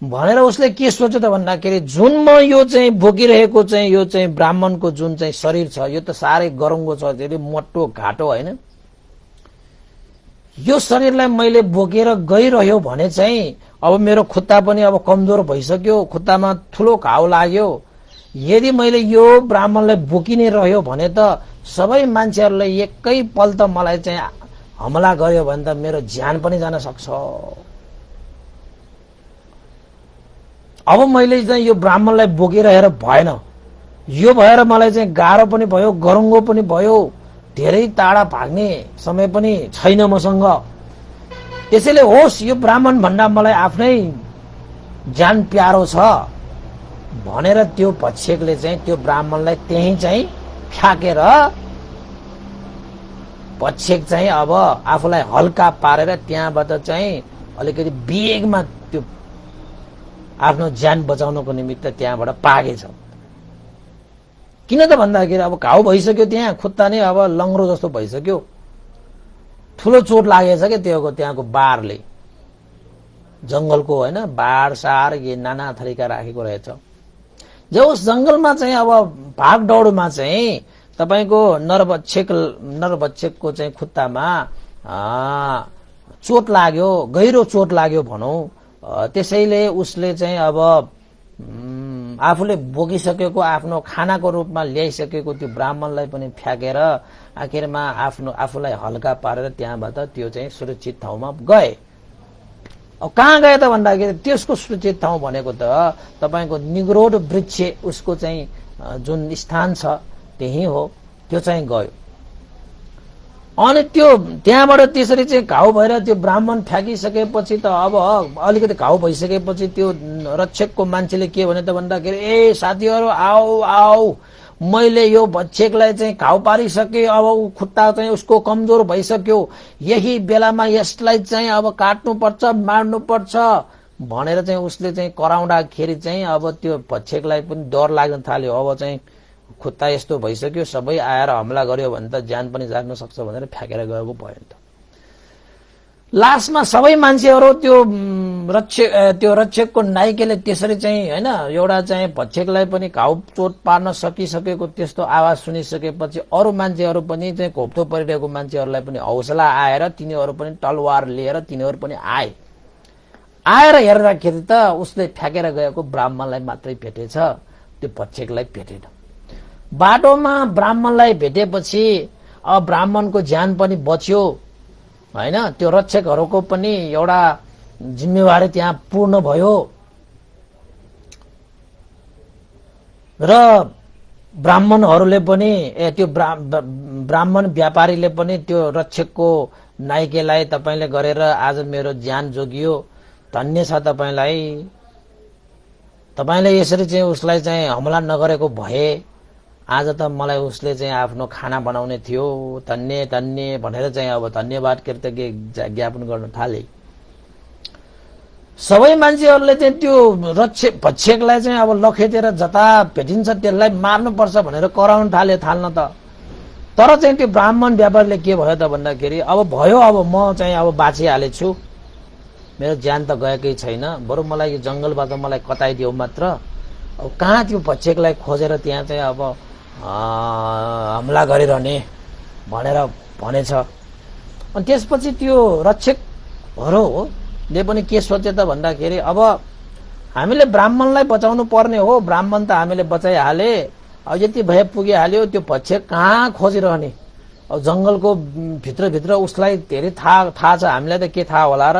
भनेर उसले के सोच्यो त भन्दाखेरि जुन म यो चाहिँ बोकिरहेको चाहिँ यो चाहिँ ब्राह्मणको जुन चाहिँ शरीर छ यो त साह्रै गरौँगो छ, धेरै मोटो घाटो होइन, यो शरीरलाई मैले बोकेर गइरह्यो भने चाहिँ अब मेरो खुट्टा पनि अब कमजोर भइसक्यो, खुट्टामा ठुलो घाउ लाग्यो, यदि मैले यो ब्राह्मणलाई बोकिने रह्यो भने त सबै मान्छेहरूलाई एकै पल त मलाई चाहिँ हमला गर्यो भने त मेरो ज्यान पनि जान सक्छ। अब मैले चाहिँ यो ब्राह्मणलाई बोकिरहेर भएन, यो भएर मलाई चाहिँ गाह्रो पनि भयो, गरुङ्गो पनि भयो, धेरै टाढा भाग्ने समय पनि छैन मसँग, त्यसैले होस् यो ब्राह्मण भन्दा मलाई आफ्नै ज्यान प्यारो छ भनेर त्यो भक्षकले चाहिँ त्यो ब्राह्मणलाई त्यही चाहिँ फ्याकेर भक्षक चाहिँ अब आफूलाई हल्का पारेर त्यहाँबाट चाहिँ अलिकति वेगमा त्यो आफ्नो ज्यान बचाउनको निमित्त त्यहाँबाट भागेछ। किन त भन्दाखेरि अब घाउ भइसक्यो, त्यहाँ खुट्टा नै अब लङ्ग्रो जस्तो भइसक्यो, ठुलो चोट लागेछ क्या त्यो त्यहाँको बारले, जंगलको होइन बार सार ये नाना थरीका राखेको रहेछ। जब उस जंगलमा चाहिँ अब भागदौडमा चाहिँ तपाईको नरभक्षकको चाहिँ खुट्टामा चोट लाग्यो, गहिरो चोट लाग्यो भनौं, त्यसैले उसले चाहिँ अब आफूले बोकिसकेको आफ्नो खानाको रूपमा ल्याइसकेको त्यो ब्राह्मणलाई पनि फ्याकेर आखिरमा आफूलाई हल्का पारेर त्यहाँबाट त्यो चाहिँ सुरक्षित ठाउँमा गए। अब कहाँ गए त भन्दाखेरि त्यसको सुरक्षित ठाउँ भनेको त तपाईको निग्रोध वृक्ष उसको चाहिँ जुन स्थान छ त्यही हो, त्यो चाहिँ गयो। अनि त्यो त्यहाँबाट त्यसरी चाहिँ घाउ भएर त्यो ब्राह्मण फ्याकिसकेपछि त अब अलिकति घाउ भइसकेपछि त्यो रक्षकको मान्छेले के भने त भन्दाखेरि ए साथीहरू आओ आओ, मैले यो भक्षकलाई चाहिँ घाउ पारिसके, अब खुट्टा चाहिँ उसको कमजोर भइसक्यो, यही बेलामा यसलाई चाहिँ अब काट्नुपर्छ, मार्नुपर्छ भनेर चाहिँ उसले चाहिँ कराउँदाखेरि चाहिँ अब त्यो भक्षकलाई पनि डर लाग्न थाल्यो। अब चाहिँ खुट्टा यस्तो भइसक्यो, सबै आएर हमला गर्यो भने त ज्यान पनि जाग्न सक्छ भनेर फ्याकेर गएको भयो नि त। लास्टमा सबै मान्छेहरू त्यो रक्षकको नाइकेले त्यसरी चाहिँ होइन एउटा चाहिँ भक्षकलाई पनि घाउ चोट पार्न सकिसकेको त्यस्तो आवाज सुनिसकेपछि अरू मान्छेहरू पनि चाहिँ घोप्टो परिरहेको मान्छेहरूलाई पनि हौसला आएर तिनीहरू पनि तलवार लिएर तिनीहरू पनि आएर हेर्दाखेरि त उसले फ्याकेर गएको ब्राह्मणलाई मात्रै भेटेछ, त्यो भक्षकलाई भेटेन। बाटोमा ब्राह्मणलाई भेटेपछि अब ब्राह्मणको ज्यान पनि बच्यो होइन, त्यो रक्षकहरूको पनि एउटा जिम्मेवारी त्यहाँ पूर्ण भयो र ब्राह्मणहरूले पनि त्यो ब्राह्मण व्यापारीले पनि त्यो रक्षकको नाइकेलाई तपाईले गरेर आज मेरो ज्यान जोगियो, धन्य छ तपाईलाई, तपाईले यसरी चाहिँ उसलाई चाहिँ हमला नगरेको भए आज त मलाई उसले चाहिँ आफ्नो खाना बनाउने थियो, धन्य धन्य भनेर चाहिँ अब धन्यवाद कृतज्ञ ज्ञापन गर्न थाले। सबै मान्छेहरूले चाहिँ त्यो भक्षकलाई चाहिँ अब लखेटेर जता भेटिन्छ त्यसलाई मार्नुपर्छ भनेर कराउन थाल्न त। तर चाहिँ त्यो ब्राह्मण व्यापारीले के भयो त भन्दाखेरि अब भयो, अब म चाहिँ अब बाँचिहालेछु, मेरो ज्यान त गएकै छैन, बरु मलाई यो जंगलबाट मलाई कताइदियो मात्र। अब कहाँ त्यो भक्षकलाई खोजेर त्यहाँ चाहिँ अब हमला गरिरहने भनेर भनेछ। अनि त्यसपछि त्यो रक्षकहरूले पनि के सोचे त भन्दाखेरि अब हामीले ब्राह्मणलाई बचाउनु पर्ने हो, ब्राह्मण त हामीले बचाइहाले, अब यति भए पुगिहाल्यो, त्यो भक्षक कहाँ खोजिरहने। अब जंगलको भित्रभित्र उसलाई धेरै थाहा छ, हामीलाई त के थाहा होला र,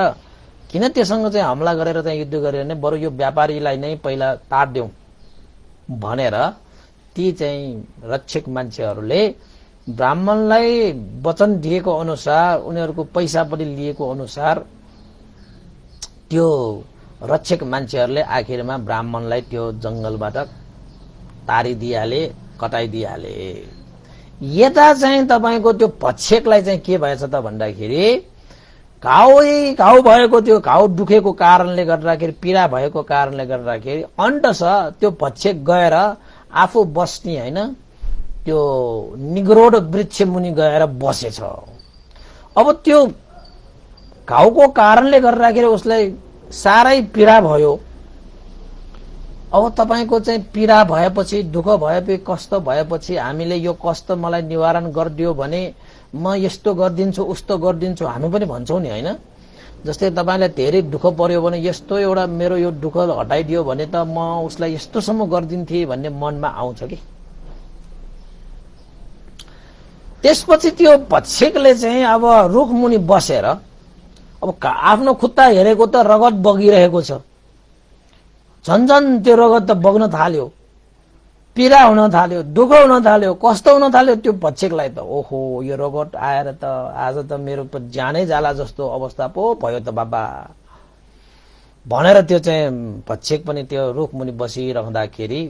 किन त्यससँग चाहिँ हमला गरेर चाहिँ युद्ध गरेर नै, बरु यो व्यापारीलाई नै पहिला ताड्यौं भनेर ती चाहिँ रक्षक मान्छेहरूले ब्राह्मणलाई वचन दिएको अनुसार, उनीहरूको पैसा पनि लिएको अनुसार त्यो रक्षक मान्छेहरूले आखिरमा ब्राह्मणलाई त्यो जंगलबाट तारिदिहाले, कटाइदिहाले। यता चाहिँ तपाईको त्यो भक्षकलाई चाहिँ के भएछ त भन्दाखेरि घाउ भएको, त्यो घाउ दुखेको कारणले गर्दाखेरि, पीडा भएको कारणले गर्दाखेरि अन्तस त्यो भक्षक गएर आफू बस्ने हैन त्यो निग्रोड वृक्ष मुनि गएर बसेछ। अब त्यो घाउको कारणले गर्दाखेरि उसलाई सारै पीडा भयो। अब तपाईको चाहिँ पीडा भएपछि, दुःख भएपछि, कष्ट भएपछि हामीले यो कष्ट मलाई निवारण गरिदियो भने म यस्तो गरिदिन्छु, उस्तो गरिदिन्छु हामी पनि भन्छौं नि हैन। जस्तै तपाईलाई धेरै दुःख पर्यो भने यस्तो एउटा मेरो यो दुःख हटाइदियो भने त म उसलाई यस्तोसम्म गरिदिन्थे भन्ने मनमा आउँछ कि। त्यसपछि त्यो भक्षकले चाहिँ अब रुख मुनि बसेर अब आफ्नो खुट्टा हेरेको त रगत बगिरहेको छ, झन्झन त्यो रगत त बग्न थाल्यो, पीडा हुन थाल्यो, दुःख हुन थाल्यो, कष्ट हुन थाल्यो त्यो भक्षकलाई त। ओहो, यो रगत आएर त आज त मेरो त ज्यानै जाला जस्तो अवस्था पो भयो त बाबा भनेर त्यो चाहिँ भक्षक पनि त्यो रुख मुनि बसिरहँदाखेरि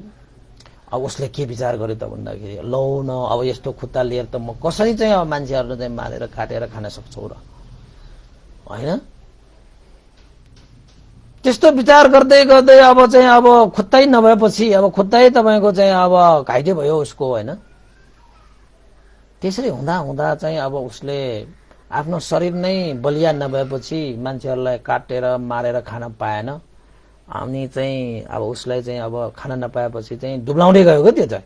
अब उसले के विचार गर्यो त भन्दाखेरि लौ न, अब यस्तो खुट्टा लिएर त म कसरी चाहिँ अब मान्छेहरुले चाहिँ मारेर काटेर खान सक्छु र हैन। त्यस्तो विचार गर्दै गर्दै अब चाहिँ अब खुट्टै नभएपछि, अब खुट्टै तपाईको चाहिँ अब घाइते भयो उसको हैन। त्यसरी हुँदा हुँदा चाहिँ अब उसले आफ्नो शरीर नै बलिया नभएपछि मान्छेहरुलाई काटेर मारेर खान पाएन, अनि चाहिँ अब उसलाई चाहिँ अब खान नपाएपछि चाहिँ दुब्लाउँदै गयो के। त्यो चाहिँ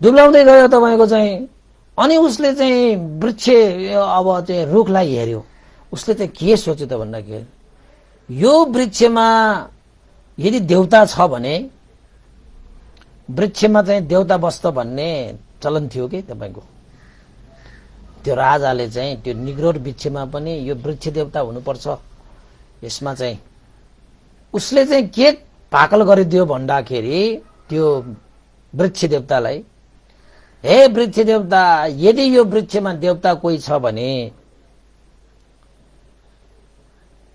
दुब्लाउँदै गयो तपाईको चाहिँ। अनि उसले चाहिँ वृक्ष अब चाहिँ रुखलाई हेर्यो, उसले चाहिँ के सोच्यो त भन्दाखेरि यो वृक्षमा यदि देवता छ भने, वृक्षमा चाहिँ देवता बस्छ भन्ने चलन थियो कि तपाईको। त्यो राजाले चाहिँ त्यो निग्रोड वृक्षमा पनि यो वृक्ष देवता हुनुपर्छ, यसमा चाहिँ उसले चाहिँ के पाकल गरिदियो भन्दाखेरि त्यो वृक्ष देवतालाई, हे वृक्ष देवता, यदि यो वृक्षमा देवता कोही छ भने,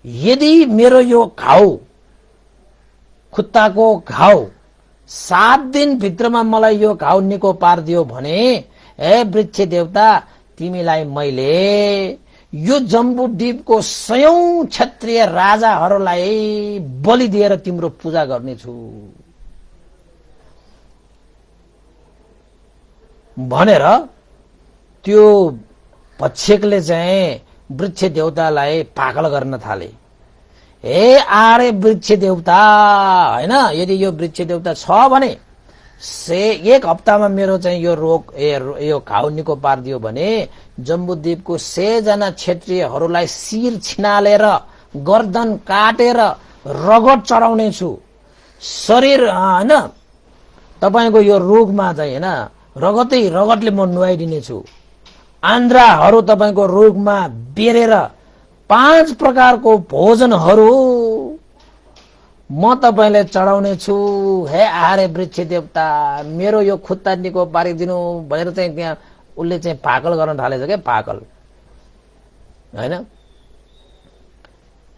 यदि मेरो यो घाउ, खुट्टाको घाउ 7 दिन भित्रमा मलाई यो घाउ निको पार्दियो भने, हे वृक्ष देवता, तिमीलाई मैले यो जम्बुद्वीपको 100औं क्षत्रिय राजाहरूलाई बलि दिएर तिम्रो पूजा गर्नेछु भनेर त्यो भक्षकले चाहिँ वृक्ष देवतालाई पागल गर्न थाले। हे आरे वृक्ष देवता हैन, यदि यो वृक्ष देवता छ भने 1 हप्तामा मेरो चाहिँ यो रोग यो घाउ निको पार्दियो भने जम्बुद्वीपको 100 जना क्षत्रियहरूलाई शिर छिनालेर गर्दन काटेर रगत चढाउने छु, शरीर हैन तपाईको यो रोगमा चाहिँ हैन रगतले म नुहाइदिने छु, आन्द्राहरू तपाईको रोगमा बेरेर 5 प्रकारको भोजनहरू म तपाईलाई चढाउने छु हे आहारे वृक्ष देवता, मेरो यो खुट्टा निको पारिदिनु भनेर चाहिँ त्यहाँ उसले चाहिँ भाकल गर्न थालेछ क्या, भाकल हैन।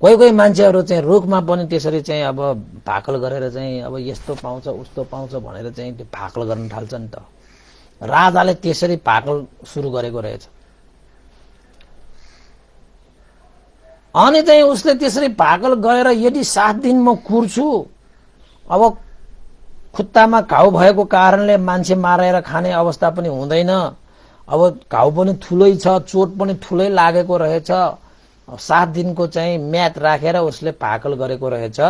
कोही कोही मान्छेहरू चाहिँ रुखमा पनि त्यसरी चाहिँ अब भाकल गरेर चाहिँ अब यस्तो पाउँछ उस्तो पाउँछ भनेर चाहिँ त्यो भाकल गर्न थाल्छ नि त। राजाले त्यसरी भाकल सुरु गरेको रहेछ। अनि चाहिँ उसले त्यसरी भाकल गरेर यदि 7 दिन म कुर्छु, अब खुट्टामा घाउ भएको कारणले मान्छे मारेर खाने अवस्था पनि हुँदैन, अब घाउ पनि ठुलै छ, चोट पनि ठुलै लागेको रहेछ। 7 दिनको चाहिँ म्याद राखेर उसले भाकल गरेको रहेछ।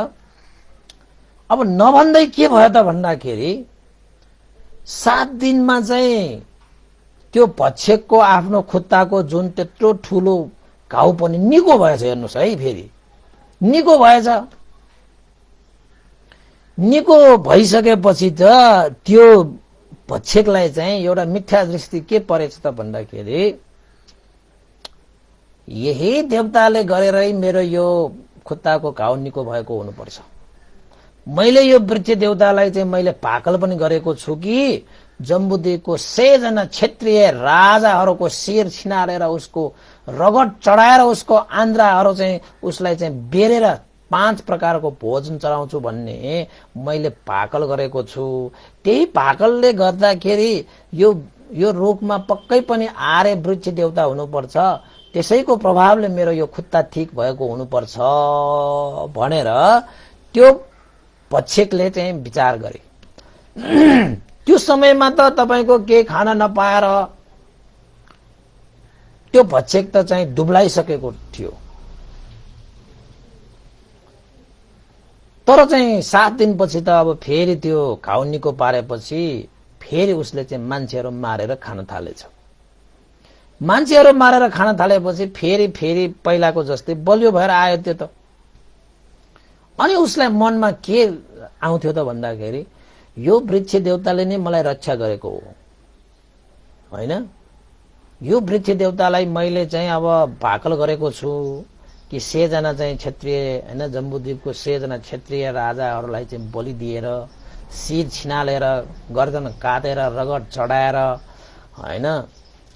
अब नभन्दै के भयो त भन्दाखेरि 7 दिनमा चाहिँ त्यो भक्षकको आफ्नो खुट्टाको जुन त्यत्रो ठुलो घाउ पनि निको भएछ। हेर्नुहोस् है, फेरि निको भएछ। निको भइसकेपछि त त्यो भक्षकलाई चाहिँ एउटा मिथ्या दृष्टि के परेछ त भन्दाखेरि यही देवताले गरेरै मेरो यो खुट्टाको घाउ निको भएको हुनुपर्छ। मैले यो वृक्ष देवतालाई चाहिँ मैले भाकल पनि गरेको छु कि जम्बुद्वीपको 6 जना क्षेत्रीय राजाहरूको शिर छिनारेर उसको रगत चढाएर उसको आन्द्राहरू चाहिँ उसलाई चाहिँ बेरेर 5 प्रकारको भोजन चढाउँछु भन्ने मैले भाकल गरेको छु। त्यही भाकलले गर्दाखेरि यो रोगमा पक्कै पनि आर्य वृक्ष देवता हुनुपर्छ, त्यसैको प्रभावले मेरो यो खुट्टा ठीक भएको हुनुपर्छ भनेर त्यो भक्षकले चाहिँ विचार गरे। त्यो समयमा त तपाईको केही खाना नपाएर त्यो भक्षक त चाहिँ दुब्लाइसकेको थियो। तर चाहिँ 7 दिनपछि त अब फेरि त्यो घाउ निको पारेपछि फेरि उसले चाहिँ मान्छेहरू मारेर खान थालेछ। मान्छेहरू मारेर खान थालेपछि फेरि पहिलाको जस्तै बलियो भएर आयो त्यो त। अनि उसलाई मनमा के आउँथ्यो त भन्दाखेरि यो वृक्ष देवताले नै मलाई रक्षा गरेको हो हैन। यो वृक्ष देवतालाई मैले चाहिँ अब भाकल गरेको छु कि 6 जना चाहिँ क्षेत्रीय हैन, जम्बुद्वीपको 6 जना क्षेत्रीय राजाहरूलाई चाहिँ बलि दिएर शिर छिनालेर गर्दन काटेर रगत चढाएर हैन,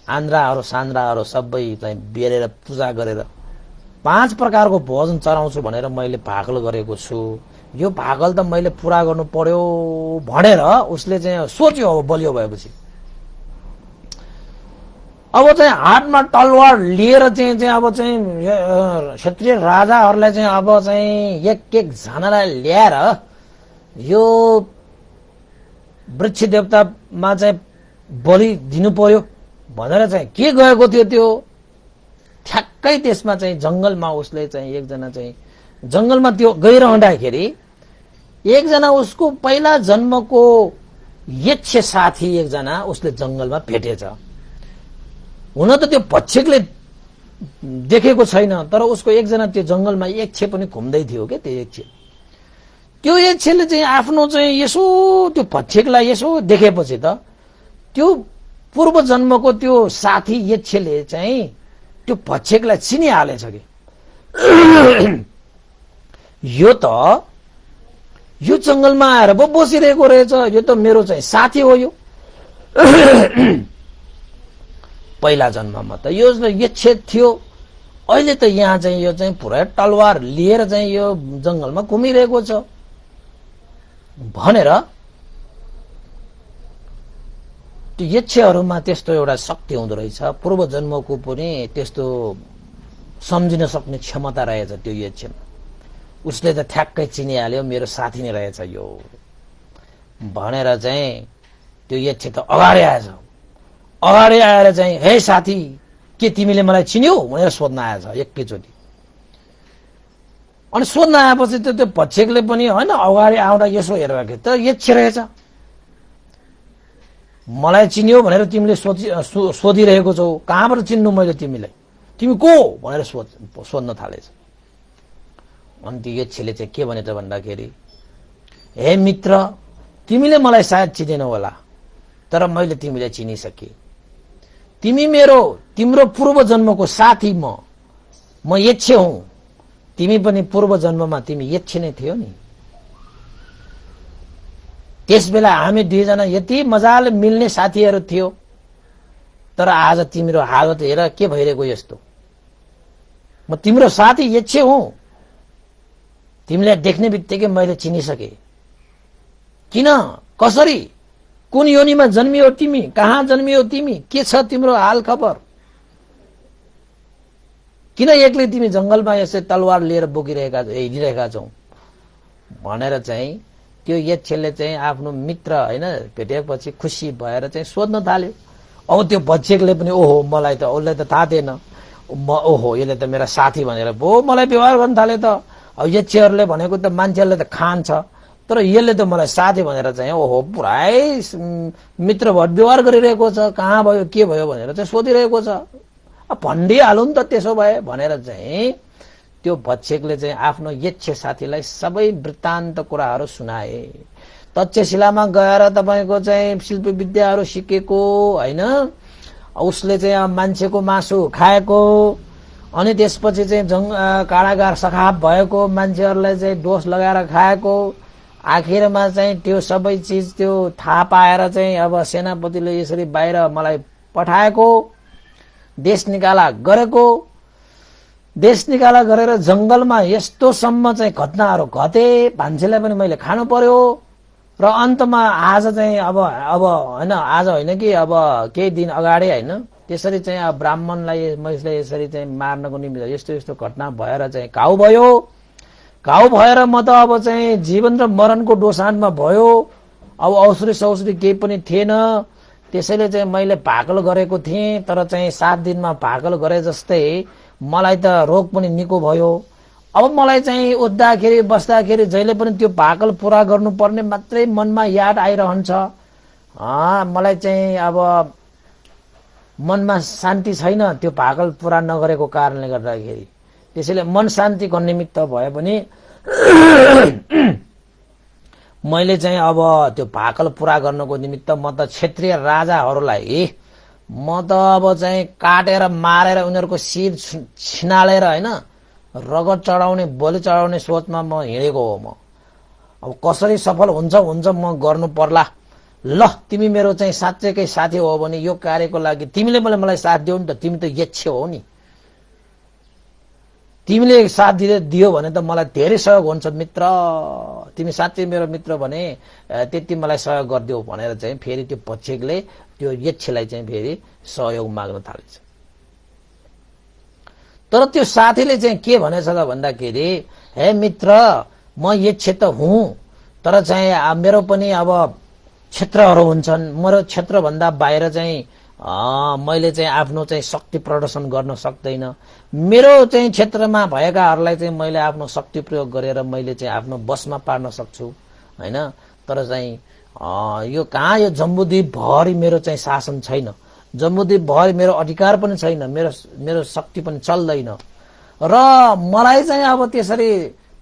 आन्द्राहरू सान्द्राहरू सबै चाहिँ बेरेर पूजा गरेर 5 प्रकारको भोजन चढाउँछु भनेर मैले भाकल गरेको छु। यो भाकल त मैले पूरा गर्नु पर्यो भनेर उसले चाहिँ सोच्यो। अब बलियो भएपछि अब चाहिँ हातमा तलवार लिएर चाहिँ अब चाहिँ क्षत्रिय राजाहरूलाई चाहिँ अब चाहिँ एक जनालाई ल्याएर यो वृक्ष देवतामा चाहिँ बलि दिनु पर्यो भनेर चाहिँ के गएको थियो। त्यो ठ्याक्कै त्यसमा चाहिँ जंगलमा उसले चाहिँ एकजना चाहिँ जंगलमा त्यो गइरहँदाखेरि एकजना उसको पहिला जन्मको यक्ष साथी एकजना उसले जंगलमा भेटेछ। हुन त त्यो भक्षकले देखेको छैन, तर उसको एकजना त्यो जंगलमा यक्ष पनि घुम्दै थियो के। त्यो यक्षले चाहिँ आफ्नो चाहिँ यसो त्यो भक्षकलाई यसो देखेपछि त त्यो पूर्व जन्मको त्यो साथी यक्षले चाहिँ त्यो भक्षकलाई चिनिहालेछ कि यो जंगलमा आएर बसिरहेको रहेछ, यो त मेरो चाहिँ साथी हो। यो पहिला जन्ममा त यो यक्ष थियो, अहिले त यहाँ चाहिँ यो चाहिँ पुरै तलवार लिएर चाहिँ यो जंगलमा घुमिरहेको छ भनेर त्यो यक्षहरूमा त्यस्तो एउटा शक्ति हुँदो रहेछ। पूर्व जन्मको पनि त्यस्तो सम्झिन सक्ने क्षमता रहेछ त्यो यक्षमा। उसले त ठ्याक्कै चिनिहाल्यो मेरो साथी नै रहेछ यो भनेर चाहिँ त्यो यक्ष त अगाडि आएछ। अगाडि आएर चाहिँ हे साथी के तिमीले मलाई चिन्यौ भनेर सोध्न आएछ एकैचोटि। अनि सोध्न आएपछि त त्यो भक्षकले पनि हैन अगाडि आउँदा यसो हेरेको त यक्ष रहेछ। मलाई चिन्यौ भनेर तिमीले सोधिरहेको छौ, कहाँबाट चिन्नु मैले तिमीलाई, तिमी को भनेर सोध्न थालेछ। अनि त्यो यक्षले चाहिँ के भने त भन्दाखेरि हे मित्र, तिमीले मलाई सायद चिनेनौ होला, तर मैले तिमीलाई चिनिसके। तिम्रो पूर्व जन्मको साथी म यक्ष हुँ। तिमी पनि पूर्व जन्ममा तिमी यक्ष नै थियो नि। त्यसबेला हामी दुईजना यति मजाले मिल्ने साथीहरू थियो, तर आज तिम्रो हालत हेर के भइरहेको यस्तो। म तिम्रो साथी यच्छ हुँ, तिमीलाई देख्ने बित्तिकै मैले चिनिसके। किन, कसरी, कुन योनिमा जन्मियो तिमी, कहाँ जन्मियो तिमी, के छ तिम्रो हाल खबर, किन एक्लै तिमी जंगलमा यसै तलवार लिएर हिँडिरहेका छौ भनेर चाहिँ त्यो यक्षले चाहिँ आफ्नो मित्र हैन भेटेपछि खुसी भएर चाहिँ सोध्न थाल्यो। अब त्यो बच्चेकले पनि ओहो मलाई त उसलाई त थाहा थिएन, ओहो यसले त मेरा साथी भनेर भो मलाई व्यवहार गर्न थाल्यो त। अब यक्षहरूले भनेको त मान्छेहरूले त खान्छ, तर यसले त मलाई साथी भनेर चाहिँ ओहो पुरै मित्र भएर व्यवहार गरिरहेको छ, कहाँ भयो के भयो भनेर चाहिँ सोधिरहेको छ। अब भनिहालौँ त त्यसो भए भनेर चाहिँ त्यो भक्षकले चाहिँ आफ्नो यक्ष साथीलाई सबै वृत्तान्त कुराहरू सुनाए। तक्षशिलामा गएर तपाईको चाहिँ शिल्प विद्याहरू सिकेको हैन, उसले चाहिँ मान्छेको मासु खाएको, अनि त्यसपछि चाहिँ कारागार सखाप भएको, मान्छेहरूलाई चाहिँ दोष लगाएर खाएको, आखिरमा चाहिँ त्यो सबै चिज त्यो थाहा पाएर चाहिँ अब सेनापतिले यसरी बाहिर मलाई पठाएको, देश निकाला गरेको, देश निकाला गरेर जंगलमा यस्तोसम्म चाहिँ घटनाहरू घटे, भान्सेलाई पनि मैले खानु पर्यो। र अन्तमा आज चाहिँ अब हैन, आज होइन कि अब केही दिन अगाडि हैन, त्यसरी चाहिँ अब ब्राह्मणलाई मैले यसरी चाहिँ मार्नको निमित्त यस्तो यस्तो घटना भएर चाहिँ घाउ भयो। घाउ भएर म त अब चाहिँ जीवन र मरणको दोसानमा भयो। अब औषधि सौषधि केही पनि थिएन, त्यसैले चाहिँ मैले भाकल गरेको थिएँ, तर चाहिँ 7 दिनमा भाकल गरे जस्तै मलाई त रोग पनि निको भयो। अब मलाई चाहिँ उठ्दाखेरि बस्दाखेरि जहिले पनि त्यो भाकल पूरा गर्नुपर्ने मात्रै मनमा याद आइरहन्छ। मलाई चाहिँ अब मनमा शान्ति छैन त्यो भाकल पूरा नगरेको कारणले गर्दाखेरि। त्यसैले मन शान्तिको निमित्त भए पनि मैले चाहिँ अब त्यो भाकल पूरा गर्नको निमित्त म त क्षेत्रीय राजाहरूलाई म त अब चाहिँ काटेर मारेर उनीहरूको शिर छिनालेर हैन रगत चढाउने बलि चढाउने सोचमा म हिँडेको हो। म अब कसरी सफल हुन्छ म गर्नु पर्ला। ल तिमी मेरो चाहिँ साँच्चैकै साथी हो भने यो कार्यको लागि तिमीले मलाई साथ दियौ नि त, तिमी त यक्ष हो नि, तिमीले साथ दियो भने त मलाई धेरै सहयोग हुन्छ मित्र, तिमी साँच्चै मेरो मित्र भने त्यति मलाई सहयोग गरिदियो भनेर चाहिँ फेरि त्यो पक्षले त्यो यक्षलाई चाहिँ फेरि सहयोग माग्न थालेछ। तर त्यो साथीले चाहिँ के भनेछ त भन्दाखेरि, हे मित्र म यक्ष त हुँ, तर चाहिँ मेरो पनि अब क्षेत्रहरू हुन्छन्, मेरो क्षेत्रभन्दा बाहिर चाहिँ मैले चाहिँ आफ्नो चाहिँ शक्ति प्रदर्शन गर्न सक्दैन। मेरो चाहिँ क्षेत्रमा भएकाहरूलाई चाहिँ मैले आफ्नो शक्ति प्रयोग गरेर मैले चाहिँ आफ्नो बसमा पार्न सक्छु हैन। तर चाहिँ यो कहाँ, यो जम्बूद्वीप भरि मेरो चाहिँ शासन छैन, जम्बूद्वीप भरि मेरो अधिकार पनि छैन, मेरो शक्ति पनि चल्दैन। र मलाई चाहिँ अब त्यसरी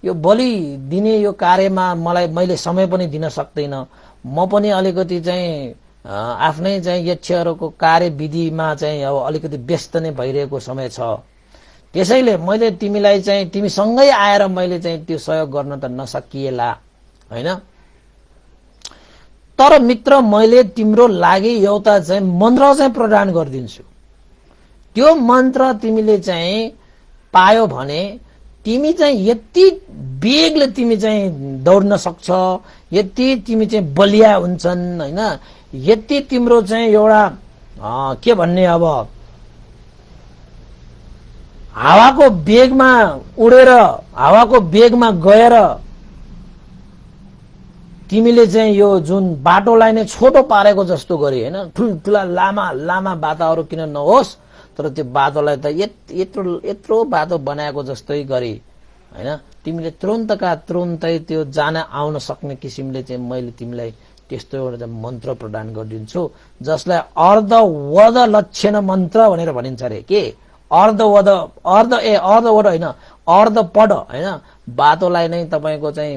यो बलि दिने यो कार्यमा मैले समय पनि दिन सक्दैन। म पनि अलिकति चाहिँ आफ्नै चाहिँ यक्षहरूको कार्यविधिमा चाहिँ अब अलिकति व्यस्त नै भइरहेको समय छ। त्यसैले मैले तिमीलाई चाहिँ तिमीसँगै आएर मैले चाहिँ त्यो सहयोग गर्न त नसकिएला हैन। तर मित्र मैले तिम्रो लागि एउटा चाहिँ मन्त्र चाहिँ प्रदान गरिदिन्छु। त्यो मन्त्र तिमीले चाहिँ पायो भने तिमी चाहिँ यति वेगले तिमी चाहिँ दौड्न सक्छ, यति तिमी चाहिँ बलिया हुन्छन् हैन, यति तिम्रो चाहिँ एउटा के भन्ने अब हावाको वेगमा उडेर हावाको वेगमा गएर तिमीले चाहिँ यो जुन बाटोलाई नै छोटो पारेको जस्तो गरी हैन, ठुल्ठुला लामा लामा बाटाहरू किन नहोस् तर त्यो बाटोलाई त यत्रो बाटो बनाएको जस्तै गरी हैन तिमीले तुरुन्तका तुरुन्तै त्यो जान आउन सक्ने किसिमले चाहिँ मैले तिमीलाई त्यस्तो एउटा मन्त्र प्रदान गरिदिन्छु, जसलाई अर्धवद लक्षण मन्त्र भनेर भनिन्छ रे। के अर्धवद होइन, अर्धपड हैन, बाटोलाई नै तपाईको चाहिँ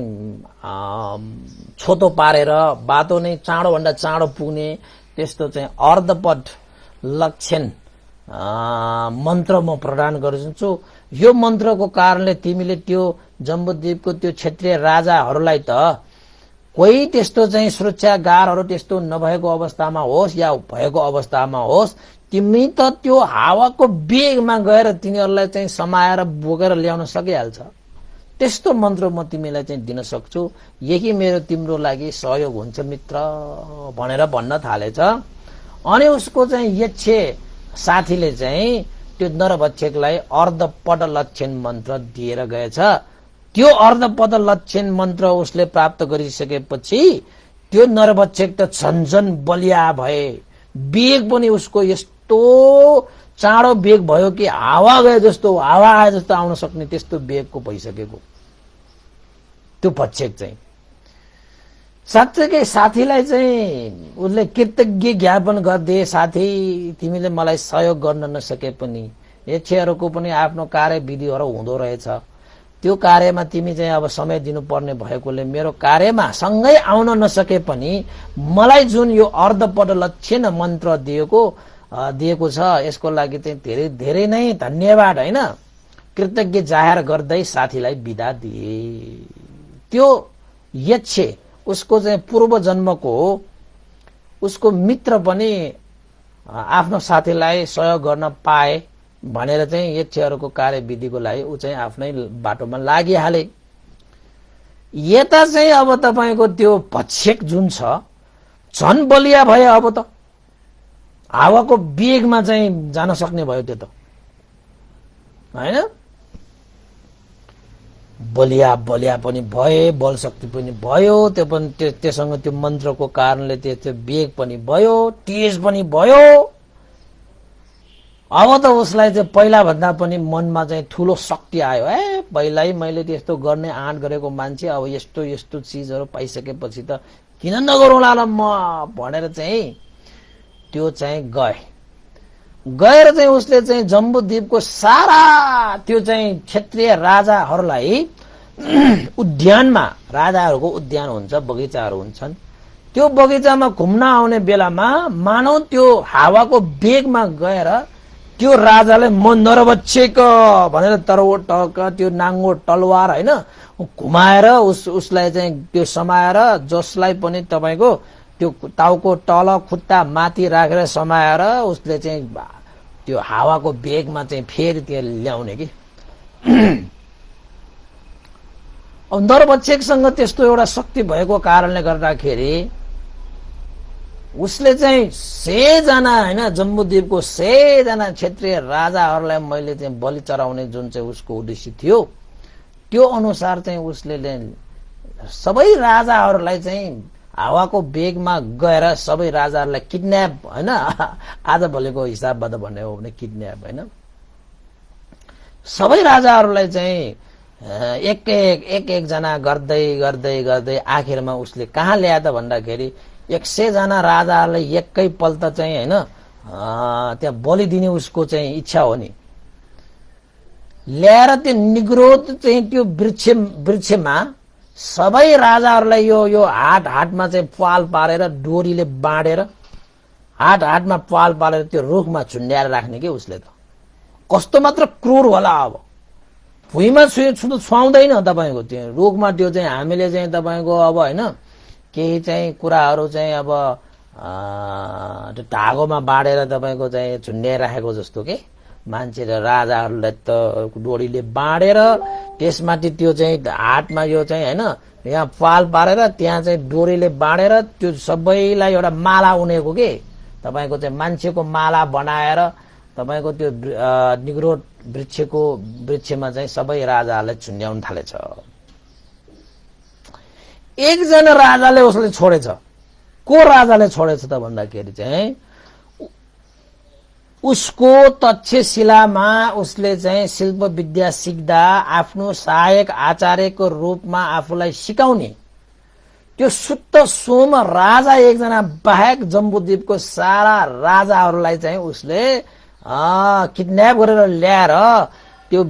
छोटो पारेर बाटो नै चाँडोभन्दा चाँडो पुग्ने त्यस्तो चाहिँ अर्धपड लक्षण मन्त्र म प्रदान गरिदिन्छु। यो मन्त्रको कारणले तिमीले त्यो जम्बूद्वीपको त्यो क्षेत्रीय राजाहरूलाई त कोही त्यस्तो चाहिँ सुरक्षागारहरू त्यस्तो नभएको अवस्थामा होस् या भएको अवस्थामा होस्, तिमी त त्यो हावाको वेगमा गएर तिनीहरूलाई चाहिँ समाएर बोकेर ल्याउन सकिहाल्छ। त्यस्तो मन्त्र म तिमीलाई चाहिँ दिन सक्छु, यही मेरो तिम्रो लागि सहयोग हुन्छ मित्र भनेर भन्न थालेछ। अनि उसको चाहिँ यक्षे साथीले चाहिँ त्यो नरभक्षकलाई अर्धपद लक्षण मन्त्र दिएर गएछ। त्यो अर्धपद लक्षण मन्त्र उसले प्राप्त गरिसकेपछि त्यो नरभक्षक त झन्झन बलिया भए, वेग पनि उसको यस्तो चाँडो वेग भयो कि हावा गए जस्तो, हावा आए जस्तो आउन सक्ने त्यस्तो वेगको भइसकेको त्यो भक्षक चाहिँ। साँच्चैकै साथीलाई चाहिँ उसले कृतज्ञ ज्ञापन गरिदिए, साथी तिमीले मलाई सहयोग गर्न नसके पनि यक्षहरूको पनि आफ्नो कार्यविधिहरू हुँदो रहेछ, त्यो कार्यमा तिमी चाहिँ अब समय दिनुपर्ने भएकोले मेरो कार्यमा सँगै आउन नसके पनि मलाई जुन यो अर्धपद लक्षण मन्त्र दिएको छ यसको लागि चाहिँ धेरै धेरै नै धन्यवाद हैन, कृतज्ञ जाहेर गर्दै साथीलाई बिदा दिए। त्यो यक्षे उसको चाहिँ पूर्व जन्मको उसको मित्र पनि आफ्नो साथीलाई सहयोग गर्न पाए भनेर चाहिँ यक्षहरूको कार्यविधिको लागि ऊ चाहिँ आफ्नै बाटोमा लागिहाले। यता चाहिँ अब तपाईको त्यो भक्षक जुन छ झन बलिया भए, अब त हावाको वेगमा चाहिँ जान सक्ने भयो, त्यो त हैन, बलिया बलिया पनि भए, बल शक्ति पनि भयो, त्यो पनि त्योसँग त्यो मन्त्रको कारणले त्यो वेग पनि भयो, तेज पनि भयो। अब त उसलाई चाहिँ पहिला भन्दा पनि मनमा चाहिँ ठुलो शक्ति आयो। पहिल्यै मैले त्यस्तो गर्ने आँट गरेको मान्छे अब यस्तो यस्तो चिजहरू पाइसकेपछि त किन नगरौँला ल म भनेर चाहिँ त्यो चाहिँ गएर चाहिँ उसले चाहिँ जम्बूद्वीपको सारा त्यो चाहिँ क्षेत्रीय राजाहरूलाई उद्यानमा, राजाहरूको उद्यान हुन्छ, बगैँचाहरू हुन्छन्, त्यो बगैँचामा घुम्न आउने बेलामा मानौ त्यो हावाको वेगमा गएर त्यो राजाले म नरभक्षक भनेर तरवटक त्यो नाङ्गो तलवार हैन घुमाएर उसलाई चाहिँ त्यो समाएर, जसलाई पनि तपाईको त्यो टाउको तल खुट्टा माथि राखेर समाएर उसले चाहिँ त्यो हावाको वेगमा चाहिँ फेरि त्यो ल्याउने कि। अब नरभक्षकसँग त्यस्तो एउटा शक्ति भएको कारणले गर्दाखेरि उसले चाहिँ 100 जना हैन जम्बूद्वीपको 100 जना क्षेत्रीय राजाहरूलाई मैले चाहिँ बलि चढाउने जुन चाहिँ उसको उद्देश्य थियो त्यो अनुसार चाहिँ उसले सबै राजाहरूलाई चाहिँ हावाको वेगमा गएर सबै राजाहरूलाई किडन्याप हैन, आज भोलिको हिसाबबाट भन्ने हो भने किडन्याप हैन, सबै राजाहरूलाई चाहिँ एक जना गर्दै गर्दै गर्दै आखिरमा उसले कहाँ ल्याए त भन्दाखेरि 100 जना राजाहरूलाई एकै पल्ट चाहिँ हैन त्यहाँ बलि दिने उसको चाहिँ इच्छा हो नि, ल्याएर त्यो निग्रोध चाहिँ त्यो वृक्षमा सबै राजाहरूलाई यो हाटमा चाहिँ पाल पारेर डोरीले बाँडेर हाटमा पाल पारेर त्यो रुखमा झुन्ड्याएर राख्ने के उसले त। कस्तो मात्र क्रूर होला, अब भुइँमा छुवाउँदैन तपाईको, त्यो रुखमा त्यो चाहिँ हामीले चाहिँ तपाईको अब हैन केही चाहिँ कुराहरू चाहिँ अब त्यो धागोमा बाँडेर तपाईको चाहिँ झुन्ड्याइराखेको जस्तो के मान्छे र राजाहरूलाई त डोरीले बाँडेर त्यसमाथि त्यो चाहिँ हातमा यो चाहिँ हैन यहाँ पाल पारेर त्यहाँ चाहिँ डोरीले बाँडेर त्यो सबैलाई एउटा माला उनेको के तपाईको चाहिँ मान्छेको माला बनाएर तपाईको त्यो निग्रोध वृक्षमा चाहिँ सबै राजाहरूलाई झुन्ड्याउन थालेछ। एकजना राजाले उसले छोडेछ। को राजाले छोडेछ त भन्दाखेरि चाहिँ उसको तक्षशिलामा उसले चाहिँ शिल्प विद्या सिक्दा आफ्नो सहायक आचार्यको रूपमा आफूलाई सिकाउने त्यो शुद्ध सोम राजा एकजना बाहेक जम्बूद्वीपको सारा राजाहरूलाई चाहिँ उसले किडन्याप गरेर ल्याएर त्यो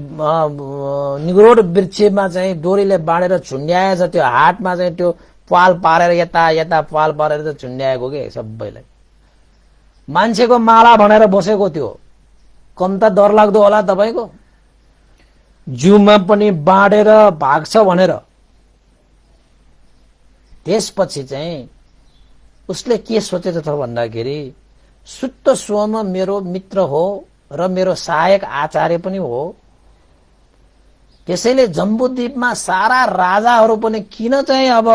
निग्रोध वृक्षमा चाहिँ डोरीले बाँडेर झुन्ड्याएछ। त्यो हातमा चाहिँ त्यो पाल पारेर यता पाल पारेर त झुन्ड्याएको के सबैलाई मान्छेको माला भनेर बसेको। त्यो कम त डरलाग्दो होला तपाईको, जिउमा पनि बाँडेर भाग्छ भनेर त्यसपछि चाहिँ उसले के सोचेको छ भन्दाखेरि सुत्त सोम मेरो मित्र हो र मेरो सहायक आचार्य पनि हो, त्यसैले जम्बूद्वीपमा सारा राजाहरू पनि किन चाहिँ अब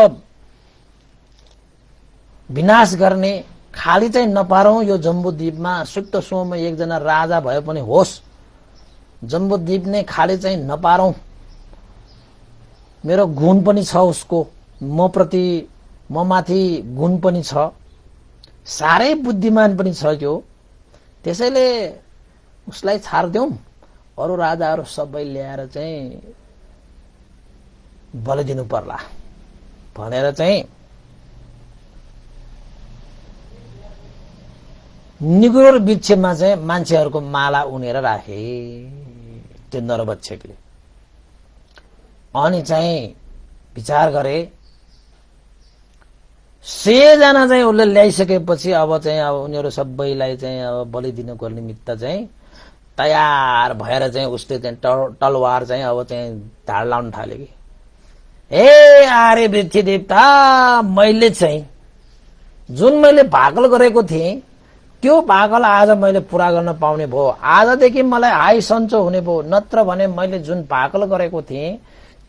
विनाश गर्ने, खाली चाहिँ नपारौं। यो जम्बूद्वीपमा सुत्त सोम एकजना राजा भए पनि होस्, जम्बूद्वीप नै खाली चाहिँ नपारौं। मेरो गुण पनि छ उसको, म माथि गुण पनि छ, साह्रै बुद्धिमान पनि छ त्यो, त्यसैले उसलाई छाड्देऊ, अरू राजाहरू सबै ल्याएर चाहिँ बलिदिनु पर्ला भनेर चाहिँ निगुरोट वृक्षमा चाहिँ मान्छेहरूको माला उनेर राखे त्यो नरभक्षकले। अनि चाहिँ विचार गरे, 100 जना चाहिँ उसले ल्याइसकेपछि अब चाहिँ अब उनीहरू सबैलाई चाहिँ अब बलि दिनको निमित्त चाहिँ तयार भएर चाहिँ उसले चाहिँ तलवार चाहिँ अब चाहिँ धाड लाउन थाल्यो कि ए आरे वृक्ष देवता, मैले चाहिँ जुन मैले भाकल गरेको थिएँ त्यो भाकल आज मैले पूरा गर्न पाउने भयो। आजदेखि मलाई हाई सन्चो हुने भयो, नत्र भने मैले जुन भाकल गरेको थिएँ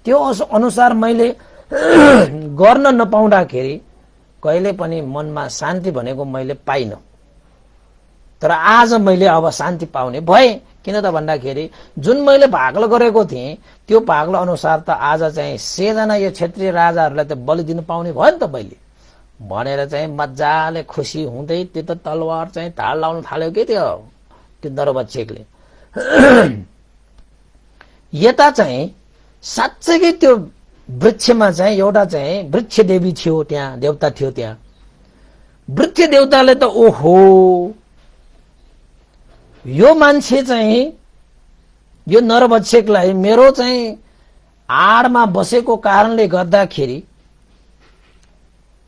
त्यो अनुसार मैले गर्न नपाउँदाखेरि कहिले पनि मनमा शान्ति भनेको मैले पाइन, तर आज मैले अब शान्ति पाउने भए। किन त भन्दाखेरि जुन मैले भाकल गरेको थिएँ त्यो भाकल अनुसार त आज चाहिँ 100 जना यो क्षेत्रीय राजाहरूलाई त बलि दिनु पाउने भयो नि त मैले भनेर चाहिँ मजाले खुसी हुँदै त्यो त तलवार चाहिँ धाड लाउन थाल्यो कि त्यो नरभक्षकले। यता चाहिँ साँच्चै त्यो वृक्षमा चाहिँ एउटा चाहिँ वृक्ष देवी थियो, त्यहाँ देवता थियो। त्यहाँ वृक्ष देवताले त ओहो यो मान्छे चाहिँ यो नरभक्षकलाई मेरो चाहिँ आडमा बसेको कारणले गर्दाखेरि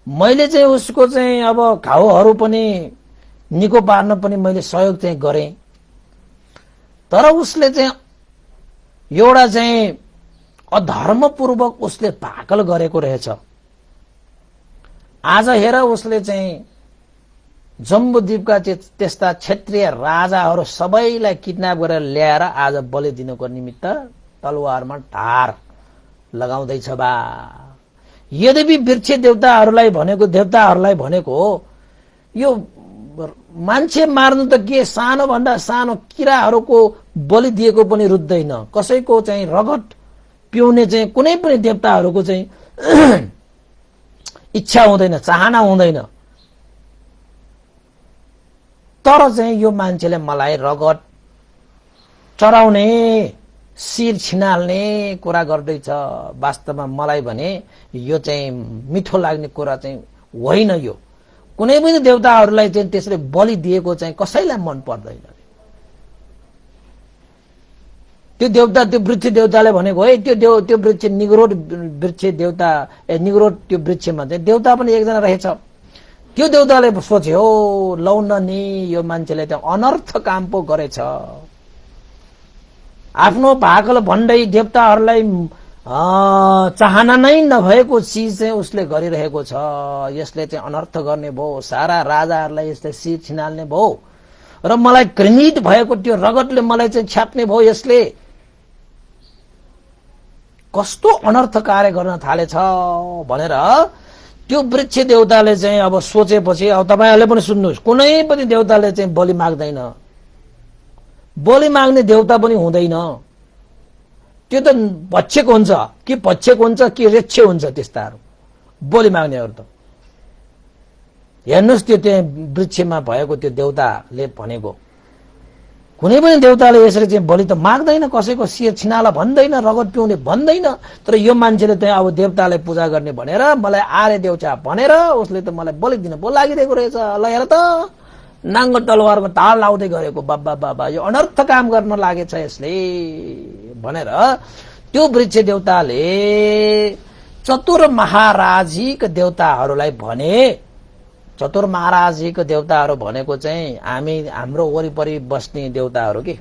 मैले चाहिँ उसको चाहिँ अब घाउहरू पनि निको पार्न पनि मैले सहयोग चाहिँ गरेँ, तर उसले चाहिँ एउटा चाहिँ अधर्मपूर्वक उसले भाकल गरेको रहेछ। आज हेर उसले चाहिँ जम्बूद्वीपका त्यस्ता क्षेत्रीय राजाहरू सबैलाई किडन्याप गरेर ल्याएर आज बलि दिनको निमित्त तलवारमा ढार लगाउँदैछ बा। यद्यपि वृक्ष देवताहरूलाई भनेको यो मान्छे मार्नु त के सानो भन्दा सानो किराहरूको बलि दिएको पनि रुच्दैन, कसैको चाहिँ रगत पिउने चाहिँ कुनै पनि देवताहरूको चाहिँ इच्छा हुँदैन, चाहना हुँदैन। तर चाहिँ यो मान्छेले मलाई रगत चढाउने, शिर छिनाल्ने कुरा गर्दैछ। वास्तवमा मलाई भने यो चाहिँ मिठो लाग्ने कुरा चाहिँ होइन। यो कुनै पनि देवताहरूलाई चाहिँ त्यसले बलि दिएको चाहिँ कसैलाई मन पर्दैन। त्यो देवता, त्यो वृक्ष देवताले भनेको है, त्यो वृक्ष निगुरोट वृक्ष देवता, निगुरोट त्यो वृक्षमा चाहिँ देवता पनि एकजना रहेछ। त्यो देवताले सोच्यो लौन नि यो मान्छेले त अनर्थ काम पो गरेछ, आफ्नो भाकल भन्दै देवताहरूलाई चाहना नै नभएको चिज चाहिँ उसले गरिरहेको छ। यसले चाहिँ अनर्थ गर्ने भयो, सारा राजाहरूलाई यसले शिर छिनाल्ने भयो र मलाई घृणित भएको त्यो रगतले मलाई चाहिँ छ्याप्ने भयो। यसले कस्तो अनर्थ कार्य गर्न थालेछ भनेर त्यो वृक्ष देवताले चाहिँ अब सोचेपछि, अब तपाईहरुले पनि सुन्नुहोस्, कुनै पनि देवताले चाहिँ बलि माग्दैन, बलि माग्ने देवता पनि हुँदैन। त्यो त भक्षक हुन्छ कि भक्षक हुन्छ कि रेक्ष हुन्छ त्यस्ताहरू बलि माग्नेहरू त। हेर्नुहोस् त्यो त्यहाँ वृक्षमा भएको त्यो देवताले भनेको, कुनै पनि देवताले यसरी चाहिँ बलि त माग्दैन, कसैको शिर छिनाला भन्दैन, रगत पिउने भन्दैन। तर यो मान्छेले चाहिँ अब देवतालाई पूजा गर्ने भनेर मलाई आर्य देवता भनेर उसले त मलाई बलि दिन पो लागिरहेको रहेछ। ल हेर त नाङ्गो तलवारमा ताल लाउँदै गरेको, बाबा बाबा यो अनर्थ काम गर्न लागेछ यसले भनेर त्यो वृक्ष देवताले चतुर महाराजीका देवताहरूलाई भने। चतुर महाराजीको देवताहरू भनेको चाहिँ हाम्रो वरिपरि बस्ने देवताहरू कि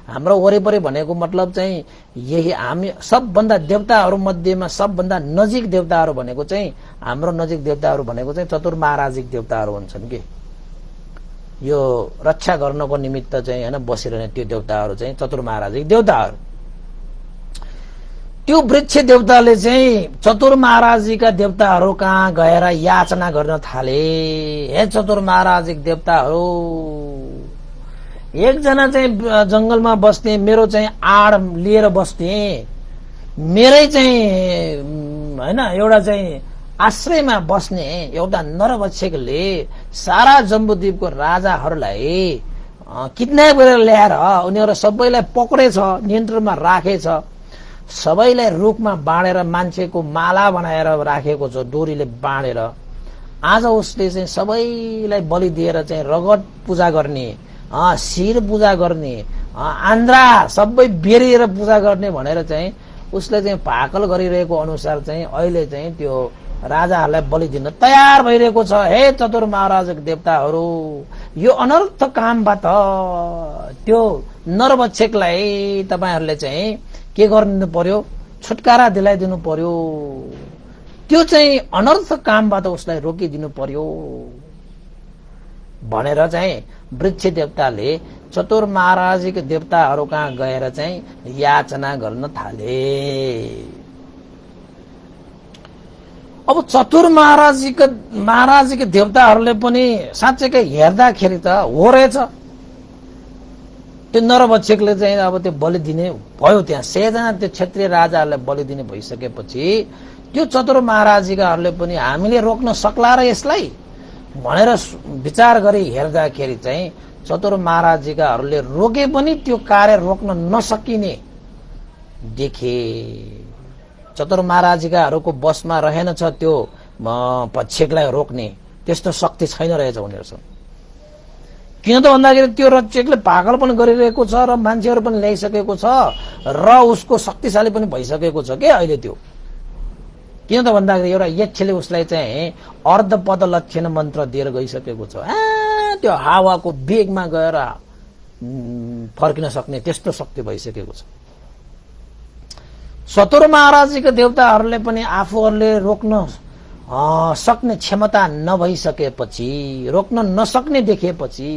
हाम्रो वरिपरि भनेको मतलब चाहिँ यही हामी सबभन्दा देवताहरू मध्येमा सबभन्दा नजिक देवताहरू भनेको चाहिँ हाम्रो नजिक देवताहरू भनेको चाहिँ चतुर्माराजिक देवताहरू हुन्छन् कि यो रक्षा गर्नको निमित्त चाहिँ हैन बसिरहने त्यो देवताहरू चाहिँ चतुर्माराजिक देवताहरू। त्यो वृक्ष देवताले चाहिँ चतुर्माराजीका देवताहरू कहाँ गएर याचना गर्न थाले। हे चतुर्माराजिक देवताहरू, एकजना चाहिँ जंगलमा बस्ने, मेरो चाहिँ आड लिएर बस्ने, मेरै चाहिँ हैन एउटा चाहिँ आश्रयमा बस्ने एउटा नरभक्षकले सारा जम्बुद्वीपको राजाहरूलाई किडन्याप गरेर ल्याएर उनीहरू सबैलाई पक्रेछ, नियन्त्रणमा राखेछ, सबैलाई रुखमा बाँडेर मान्छेको माला बनाएर राखेको छ, डोरीले बाँडेर। आज उसले चाहिँ सबैलाई बलि दिएर चाहिँ रगत पूजा गर्ने, शिर पूजा गर्ने, आन्द्रा सबै बेरिएर पूजा गर्ने भनेर चाहिँ उसले चाहिँ भाकल गरिरहेको अनुसार चाहिँ अहिले चाहिँ त्यो राजाहरूलाई बलि दिन तयार भइरहेको छ। हे चतुर्माराजिक देवताहरू, यो अनर्थ कामबाट त्यो नरभक्षकलाई तपाईहरूले चाहिँ के गर्नु पर्यो, छुटकारा दिलाइदिनु पर्यो। त्यो चाहिँ अनर्थ कामबाट उसलाई रोकिदिनु पर्यो भनेर चाहिँ वृक्ष देवताले चतुर्माराजिक देवताहरू कहाँ गएर चाहिँ याचना गर्न थाले। अब चतुर्माराजिक देवताहरूले पनि साँच्चैकै हेर्दाखेरि त हो रहेछ, त्यो नरभक्षकले चाहिँ अब त्यो बलि दिने भयो। त्यहाँ 100 जना त्यो क्षेत्रीय राजाहरूलाई बलि दिने भइसकेपछि त्यो चतुर्माराजिकाहरूले पनि हामीले रोक्न सक्ला र यसलाई भनेर विचार गरी हेर्दाखेरि चाहिँ चतुर्माराजिकाहरूले रोके पनि त्यो कार्य रोक्न नसकिने देखे। चतुर्माराजिकाहरूको बसमा रहेनछ त्यो भक्षकलाई रोक्ने, त्यस्तो शक्ति छैन रहेछ उनीहरूसँग। किन त भन्दाखेरि त्यो रक्षकले पागल पनि गरिरहेको छ र मान्छेहरू पनि ल्याइसकेको छ र उसको शक्तिशाली पनि भइसकेको छ के अहिले त्यो। किन त भन्दाखेरि एउटा यक्षले उसलाई चाहिँ अर्धपद लक्षण मन्त्र दिएर गइसकेको छ। त्यो हावाको वेगमा गएर फर्किन सक्ने त्यस्तो शक्ति भइसकेको छ। चतुर्माराजिका देवताहरूले पनि आफूहरूले रोक्न सक्ने क्षमता नभइसकेपछि, रोक्न नसक्ने देखेपछि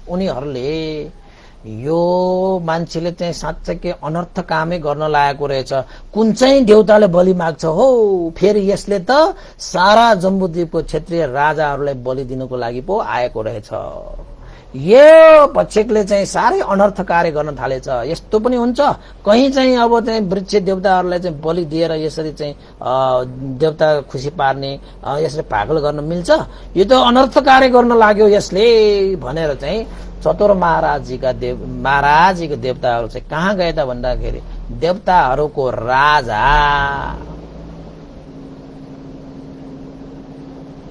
उनीहरूले यो मान्छेले चाहिँ साँच्चै अनर्थ कामै गर्न लागेको रहेछ, कुन चाहिँ देवताले बलि माग्छ हो, फेरि यसले त सारा जम्बुद्वीपको क्षेत्रीय राजाहरूलाई बलि दिनको लागि पो आएको रहेछ। यो भक्षकले चाहिँ साह्रै अनर्थ कार्य गर्न थालेछ। यस्तो पनि हुन्छ कहीँ चाहिँ अब चाहिँ वृक्ष देवताहरूलाई चाहिँ बलि दिएर यसरी चाहिँ देवता खुसी पार्ने, यसरी पागल गर्न मिल्छ? यो त अनर्थ कार्य गर्न लाग्यो यसले भनेर चाहिँ चतुर्माराजिका देवताहरू चाहिँ कहाँ गए त भन्दाखेरि देवताहरूको राजा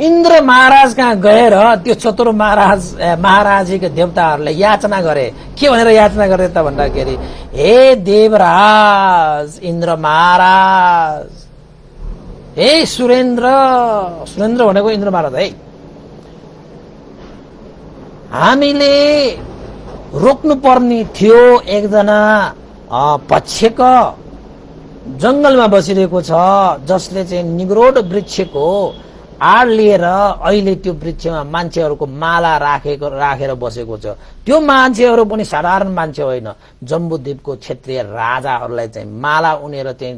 इन्द्र महाराज कहाँ गएर त्यो चतुर्माराजिका देवताहरूले याचना गरे। के भनेर याचना गरे त भन्दाखेरि हे देवराज इन्द्र महाराज, हे सुरेन्द्र भनेको इन्द्र महाराज है, हामीले रोक्नु पर्ने थियो एकजना भक्षक जंगलमा बसिरहेको छ जसले चाहिँ निग्रोड वृक्षको आड लिएर अहिले त्यो वृक्षमा मान्छेहरूको माला राखेर बसेको छ। त्यो मान्छेहरू पनि साधारण मान्छे होइन, जम्बुद्वीपको क्षेत्रीय राजाहरूलाई चाहिँ माला उनेर चाहिँ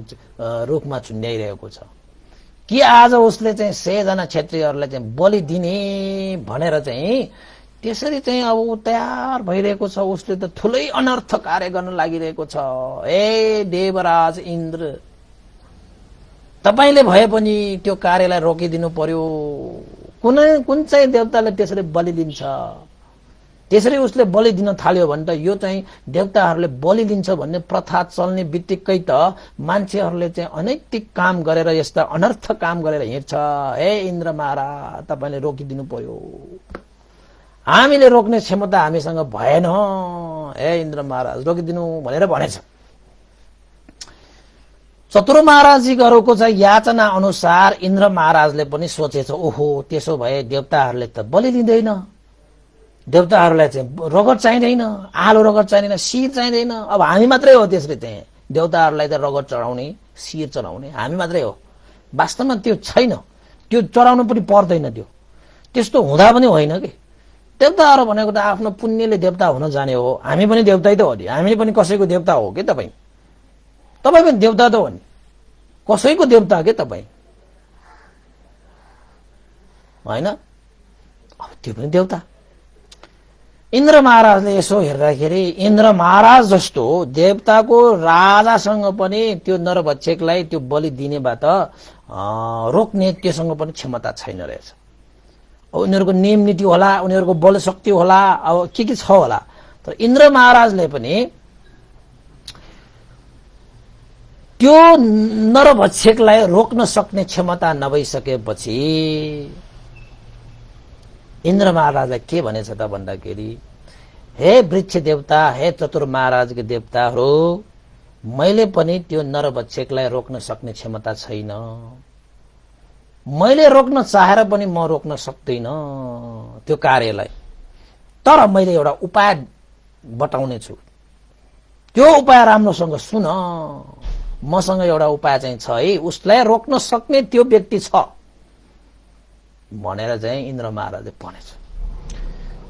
रुखमा झुन्ड्याइरहेको छ। कि आज उसले चाहिँ 100 जना क्षेत्रीयहरूलाई चाहिँ बलि दिने भनेर चाहिँ त्यसरी चाहिँ अब तयार भइरहेको छ। उसले त ठुलै अनर्थ कार्य गर्न लागिरहेको छ। हे देवराज इन्द्र, तपाईले भए पनि त्यो कार्यलाई रोकिदिनु पर्यो। कुन चाहिँ देवताले त्यसरी बलि दिन्छ? त्यसरी उसले बलि दिन थाल्यो भने त यो चाहिँ देवताहरूले बलि दिन्छ भन्ने प्रथा चल्ने बित्तिकै त मान्छेहरूले चाहिँ अनैतिक काम गरेर यस्ता अनर्थ काम गरेर हिँड्छ। हे इन्द्र महाराज, तपाईले रोकिदिनु पर्यो, हामीले रोक्ने क्षमता हामीसँग भएन। हे इन्द्र महाराज रोकिदिनु भनेर भनेछ। चतुर्माराजिकहरूको चाहिँ याचना अनुसार इन्द्र महाराजले पनि सोचेछ, ओहो त्यसो भए देवताहरूले त बलि लिँदैन, देवताहरूलाई चाहिँ रगत चाहिँदैन, आलो रगत चाहिँदैन, शिर चाहिँदैन। अब हामी मात्रै हो त्यसले चाहिँ देवताहरूलाई त रगत चढाउने, शिर चढाउने हामी मात्रै हो। वास्तवमा त्यो छैन, त्यो चढाउनु पनि पर्दैन, त्यो त्यस्तो हुँदा पनि होइन कि। देवताहरू भनेको त आफ्नो पुण्यले देवता हुन जाने हो। हामी पनि देवतै त हो नि, हामी पनि कसैको देवता हो के तपाईँ? तपाईँ पनि देवता त हो नि, कसैको देवता के तपाईँ होइन? अब त्यो पनि देवता। इन्द्र महाराजले यसो हेर्दाखेरि इन्द्र महाराज जस्तो देवताको राजासँग पनि त्यो नरभक्षकलाई त्यो बलि दिनेबाट रोक्ने त्योसँग पनि क्षमता छैन रहेछ। उनीहरूको नियम नीति होला, उनीहरूको बल शक्ति होला, अब के छ होला। तर इन्द्र महाराजले पनि त्यो नरभक्षकलाई रोक्न सक्ने क्षमता नभइसकेपछि इन्द्र महाराजलाई के भनेछ त भन्दाखेरि, हे वृक्ष देवता, हे चतुर महाराजको देवताहरू, मैले पनि त्यो नरभक्षकलाई रोक्न सक्ने क्षमता छैन। मैले रोक्न चाहेर पनि म रोक्न सक्दैन त्यो कार्यलाई। तर मैले एउटा उपाय बताउने छु, त्यो उपाय राम्रोसँग सुन। मसँग एउटा उपाय चाहिँ छ है, उसलाई रोक्न सक्ने त्यो व्यक्ति छ भनेर चाहिँ इन्द्र महाराजले भनेछ।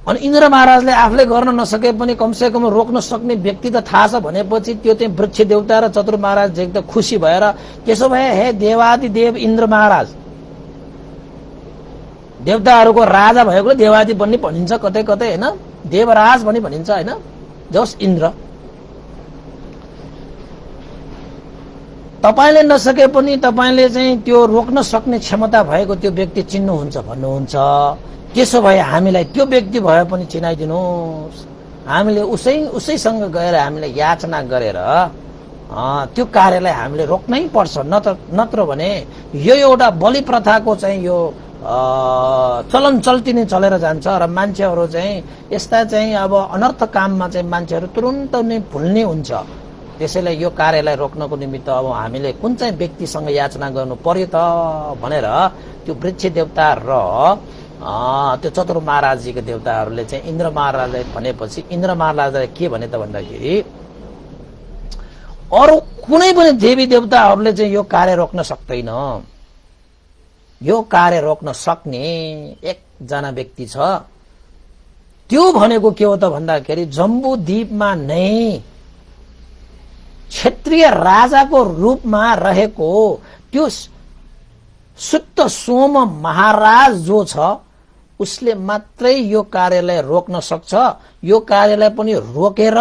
अनि इन्द्र महाराजले आफूले गर्न नसके पनि कमसे कम रोक्न सक्ने व्यक्ति त थाहा छ भनेपछि त्यो चाहिँ वृक्ष देवता र चतुर महाराज एकदम खुसी भएर, त्यसो भए हे देवादि देव इन्द्र महाराज, देवताहरूको राजा भएको देवादि पनि भनिन्छ कतै कतै होइन, देवराज पनि भनिन्छ होइन, जस इन्द्र, तपाईले नसके पनि तपाईले चाहिँ त्यो रोक्न सक्ने क्षमता भएको त्यो व्यक्ति चिन्नुहुन्छ भन्नुहुन्छ। त्यसो भए हामीलाई त्यो व्यक्ति भए पनि चिनाइदिनुहोस्। हामीले उसैसँग गएर हामीले याचना गरेर त्यो कार्यलाई हामीले रोक्नै पर्छ। नत्र भने यो एउटा बलि प्रथाको चाहिँ यो चलन चल्ती नै चलेर जान्छ र मान्छेहरू चाहिँ यस्ता चाहिँ अब अनर्थ काममा चाहिँ मान्छेहरू तुरुन्त नै भुल्ने हुन्छ। त्यसैले यो कार्यलाई रोक्नको निमित्त अब हामीले कुन चाहिँ व्यक्तिसँग याचना गर्नु पर्यो त भनेर त्यो वृक्ष देवता र त्यो चतुर महाराजजीको देवताहरूले चाहिँ इन्द्र महाराजलाई भनेपछि इन्द्र महाराजले के भने त भन्दाखेरि, अरू कुनै पनि देवी देवताहरूले चाहिँ यो कार्य रोक्न सक्दैन। यो कार्य रोक्न सक्ने एकजना व्यक्ति छ। त्यो भनेको के हो त भन्दाखेरि, जम्बू द्वीपमा नै क्षेत्रीय राजाको रूपमा रहेको त्यो सुत्त सोम महाराज जो छ उसले मात्रै यो कार्यलाई रोक्न सक्छ। यो कार्यलाई पनि रोकेर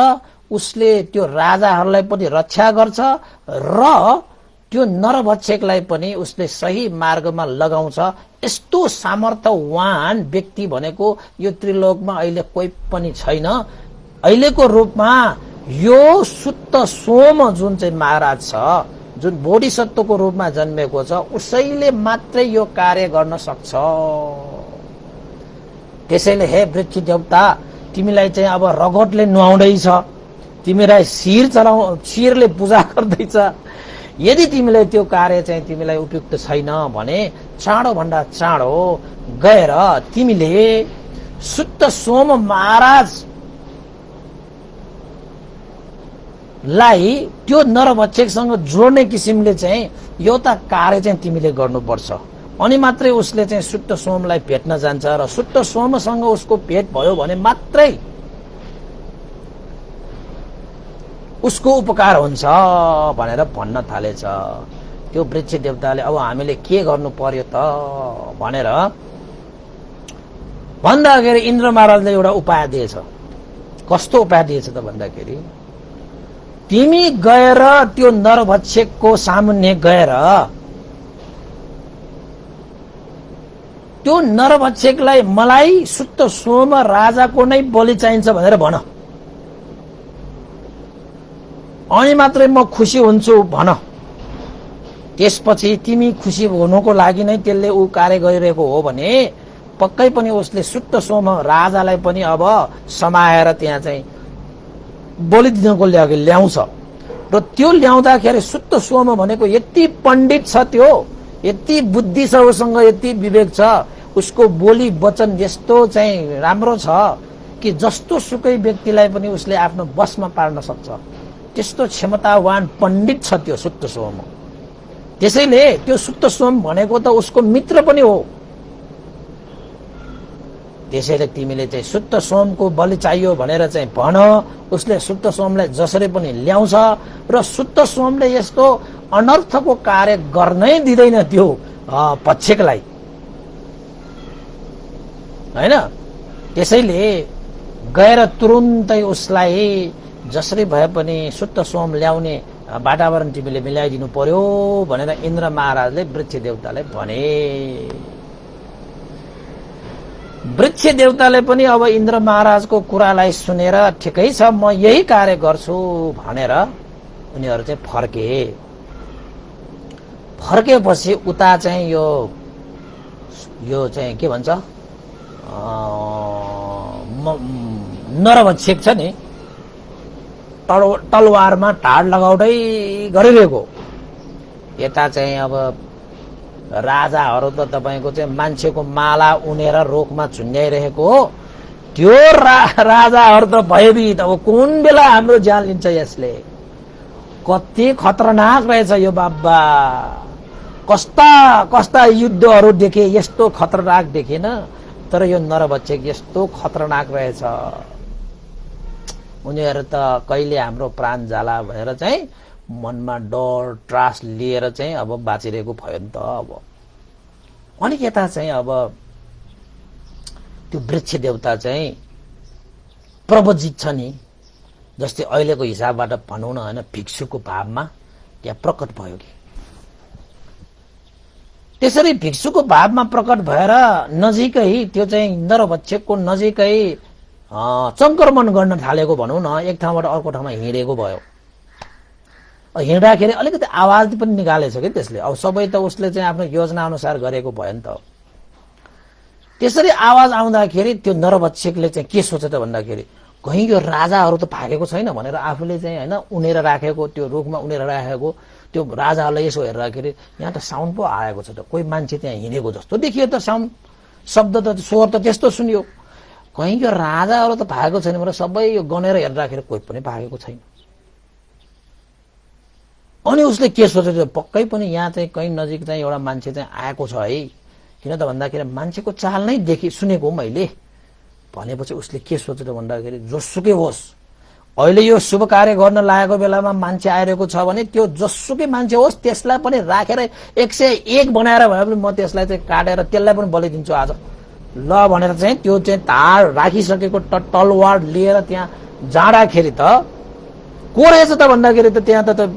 उसले त्यो राजाहरूलाई पनि रक्षा गर्छ र त्यो नरभक्षकलाई पनि उसले सही मार्गमा लगाउँछ। यस्तो सामर्थ्यवान व्यक्ति भनेको यो त्रिलोकमा अहिले कोही पनि छैन। अहिलेको रूपमा यो सुत्त सोम जुन चाहिँ महाराज छ, जुन बोधिसत्वको रूपमा जन्मेको छ, उसैले मात्रै यो कार्य गर्न सक्छ। त्यसैले हे वृक्ष देवता, तिमीलाई चाहिँ अब रगतले नुहाउँदैछ, तिमीलाई शिरले पूजा गर्दैछ। यदि तिमीलाई त्यो कार्य चाहिँ तिमीलाई उपयुक्त छैन भने चाँडो भन्दा चाँडो गएर तिमीले सुत्त सोम महाराज लाई त्यो नरभक्षकसँग जोड्ने किसिमले चाहिँ एउटा कार्य चाहिँ तिमीले गर्नुपर्छ। अनि मात्रै उसले चाहिँ सुत्त सोमलाई भेट्न जान्छ र सुत्त सोमसँग उसको भेट भयो भने मात्रै उसको उपकार हुन्छ भनेर भन्न थालेछ। त्यो वृक्ष देवताले अब हामीले के गर्नु पर्यो त भनेर भन्दाखेरि इन्द्र महाराजले एउटा उपाय दिएछ। कस्तो उपाय दिएछ त भन्दाखेरि, तिमी गएर त्यो नरभक्षकको सामुन्ने गएर त्यो नरभक्षकलाई मलाई सुत्त सोम राजाको नै बलि चाहिन्छ भनेर भन, अनि मात्रै म खुसी हुन्छु भन। त्यसपछि तिमी खुसी हुनुको लागि नै त्यसले ऊ कार्य गरिरहेको हो भने पक्कै पनि उसले सुत्त सोम राजालाई पनि अब समाएर त्यहाँ चाहिँ बलि दिनको लागि ल्याउँछ। र त्यो ल्याउँदाखेरि सुत्त सोम भनेको यति पण्डित छ, त्यो यति बुद्धि छ, उसँग यति विवेक छ, उसको बोली वचन यस्तो चाहिँ राम्रो छ, कि जस्तो सुकै व्यक्तिलाई पनि उसले आफ्नो बसमा पार्न सक्छ, त्यस्तो क्षमतावान पण्डित छ त्यो सुप्त सोम। त्यसैले त्यो सुप्त सोम भनेको त उसको मित्र पनि हो। त्यसैले तिमीले चाहिँ सुप्त सोमको बलि चाहियो भनेर चाहिँ भन। उसले सुप्त सोमलाई जसरी पनि ल्याउँछ र सुप्त सोमले यस्तो अनर्थको कार्य गर्नै दिँदैन त्यो पक्षकलाई, हैन। त्यसैले गएर तुरुन्तै उसलाई जसरी भए पनि शुद्ध सोम ल्याउने वातावरण तिमीले मिलाइदिनु पर्यो भनेर इन्द्र महाराजले वृक्ष देवतालाई भने। वृक्ष देवताले पनि अब इन्द्र महाराजको कुरालाई सुनेर ठिकै छ म यही कार्य गर्छु भनेर उनीहरू चाहिँ फर्के। फर्केपछि उता चाहिँ यो चाहिँ के भन्छ नरभक्षक छ नि, तलवारमा ढाड लगाउँदै गरिरहेको। यता चाहिँ अब राजाहरू त तपाईको चाहिँ मान्छेको माला उनेर रोकमा झुन्ड्याइरहेको हो। त्यो राजाहरू त भयभीत, अब कुन बेला हाम्रो ज्यान लिन्छ यसले। कति खतरनाक रहेछ यो बाबा। कस्ता कस्ता युद्धहरू देखे, यस्तो खतरनाक देखेन। तर यो नरभक्षक यस्तो खतरनाक रहेछ। उनीहरू त कहिले हाम्रो प्राण जाला भनेर चाहिँ मनमा डर त्रास लिएर चाहिँ अब बाँचिरहेको भयो नि त। अब अनि यता चाहिँ अब त्यो वृक्ष देवता चाहिँ प्रवजित छ नि, जस्तै अहिलेको हिसाबबाट भनौँ न, होइन, भिक्षुको भावमा त्यहाँ प्रकट भयो कि। त्यसरी भिक्षुको भावमा प्रकट भएर नजिकै त्यो चाहिँ नरभक्षकको नजिकै संक्रमण गर्न थालेको भनौँ न। एक ठाउँबाट अर्को ठाउँमा हिँडेको भयो। हिँड्दाखेरि अलिकति आवाज पनि निकालेछ कि त्यसले। अब सबै त उसले चाहिँ आफ्नो योजना अनुसार गरेको भयो नि त। त्यसरी आवाज आउँदाखेरि त्यो नरभक्षकले चाहिँ के सोचे त भन्दाखेरि कहीँ यो राजाहरू त भागेको छैन भनेर आफूले चाहिँ होइन उनेर राखेको, त्यो रुखमा उनेर राखेको त्यो राजाहरूलाई यसो हेर्दाखेरि यहाँ त साउन्ड पो आएको छ त, कोही मान्छे त्यहाँ हिँडेको जस्तो देखियो त, साउन्ड शब्द त स्वर त त्यस्तो सुनियो। कहीँ यो राजाहरू त भागेको छैन भनेर सबै यो गनेर हेर्दाखेरि कोही पनि भागेको छैन। अनि उसले के सोचेको, पक्कै पनि यहाँ चाहिँ कहीँ नजिक चाहिँ एउटा मान्छे चाहिँ आएको छ है, किन त भन्दाखेरि मान्छेको चाल नै सुनेको हो मैले भनेपछि उसले के सोचेर भन्दाखेरि जोसुकै होस्, अहिले यो शुभ कार्य गर्न लागेको बेलामा मान्छे आइरहेको छ भने त्यो जसुकै मान्छे होस् त्यसलाई पनि राखेर 101 बनाएर भए पनि म त्यसलाई चाहिँ काटेर त्यसलाई पनि बलि दिन्छु आज ल भनेर चाहिँ त्यो चाहिँ धार राखिसकेको तलवार लिएर त्यहाँ जाँदाखेरि त को रहेछ त भन्दाखेरि त त्यहाँ त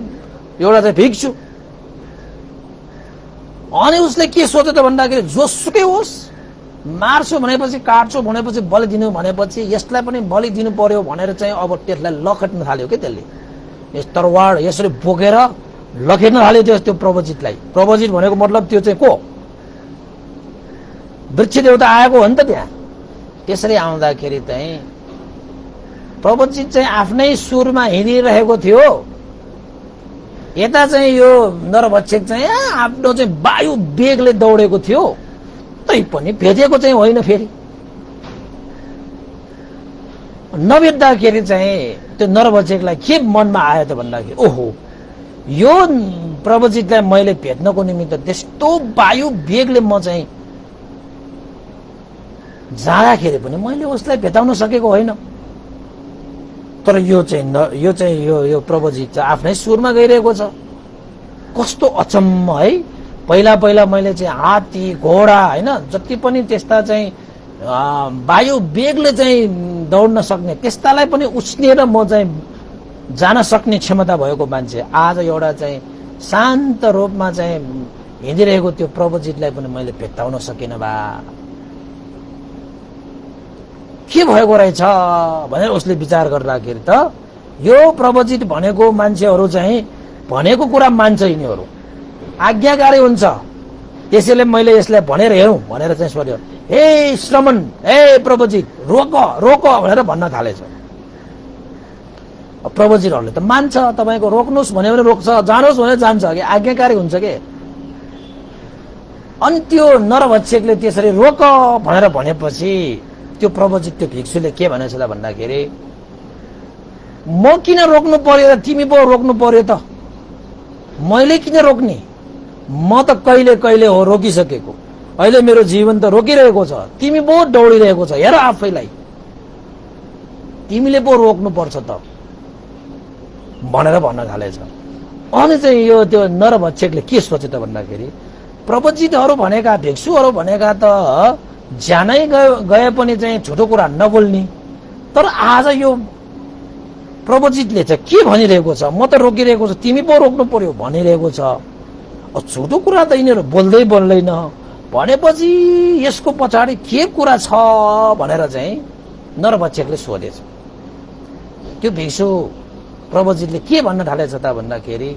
एउटा चाहिँ भिक्षु। अनि उसले के सोच्यो त भन्दाखेरि जोसुकै होस्, मार्छु भनेपछि काट्छु भनेपछि बलि दिनु भनेपछि यसलाई पनि बलि दिनु पर्यो भनेर चाहिँ अब त्यसलाई लखेट्न थाल्यो के त्यसले। यस तरवार यसरी बोकेर लखेट्न थाल्यो त्यो प्रवजितलाई। प्रवजित भनेको मतलब त्यो चाहिँ को, वृक्ष देवता आएको हो नि त त्यहाँ। त्यसरी आउँदाखेरि चाहिँ प्रवजित चाहिँ आफ्नै सुरमा हिँडिरहेको थियो। यता चाहिँ यो नरभक्षक चाहिँ आफ्नो चाहिँ वायु वेगले दौडेको थियो, तै पनि भेटेको चाहिँ होइन। फेरि नभेट्दाखेरि चाहिँ त्यो नरभक्षकलाई के मनमा आयो त भन्दाखेरि ओहो यो प्रवजितलाई मैले भेट्नको निमित्त त्यस्तो वायु वेगले म चाहिँ जाँदाखेरि पनि मैले उसलाई भेटाउन सकेको होइन। तर यो चाहिँ प्रवजित चाहिँ आफ्नै सुरमा गइरहेको छ। कस्तो अचम्म है। पहिला पहिला मैले चाहिँ हात्ती घोडा होइन जति पनि त्यस्ता चाहिँ वायु वेगले चाहिँ दौड्न सक्ने त्यस्तालाई पनि उछिनेर म चाहिँ जान सक्ने क्षमता भएको मान्छे आज एउटा चाहिँ शान्त रूपमा चाहिँ हिँडिरहेको त्यो प्रवजितलाई पनि मैले भेट्टाउन सकिनँ बा, के भएको रहेछ भनेर उसले विचार गर्दाखेरि त यो प्रवजित भनेको मान्छेहरू चाहिँ भनेको कुरा मान्छ, यिनीहरू आज्ञाकारी हुन्छ। त्यसैले मैले यसलाई भनेर हेरौँ भनेर चाहिँ सोध्यो, हे श्रमण, हे प्रवजित, रोक रोक भनेर भन्न थालेछ। प्रवजितहरूले त मान्छ, तपाईँको रोक्नुहोस् भन्यो भने रोक्छ, जानुहोस् भनेर जान्छ कि आज्ञाकारी हुन्छ के। अनि त्यो नरभक्षकले त्यसरी रोक भनेर भनेपछि त्यो प्रवजित त्यो भिक्षुले के भनेछ त भन्दाखेरि म किन रोक्नु पर्यो र तिमी पो रोक्नु पर्यो त, मैले किन रोक्ने, म त कहिले कहिले हो रोकिसकेको, अहिले मेरो जीवन त रोकिरहेको छ, तिमी पो दौडिरहेको छ, हेर आफैलाई, तिमीले पो रोक्नु पर्छ त भनेर भन्न थालेछ। अनि चाहिँ यो त्यो नरभक्षकले के सोचे त भन्दाखेरि प्रवजितहरू भनेका भिक्षुहरू भनेका त ज्यानै गए पनि चाहिँ झुटो कुरा नबोल्ने, तर आज यो प्रवजितले चाहिँ के भनिरहेको छ, म त रोकिरहेको छु, तिमी पो रोक्नु पर्यो भनिरहेको छ, झुटो कुरा त यिनीहरू बोल्दै बोल्दैन भनेपछि यसको पछाडि के कुरा छ भनेर चाहिँ नरभक्षकले सोधेछ। त्यो भिक्षु प्रवजितले के भन्न थालेछ त भन्दाखेरि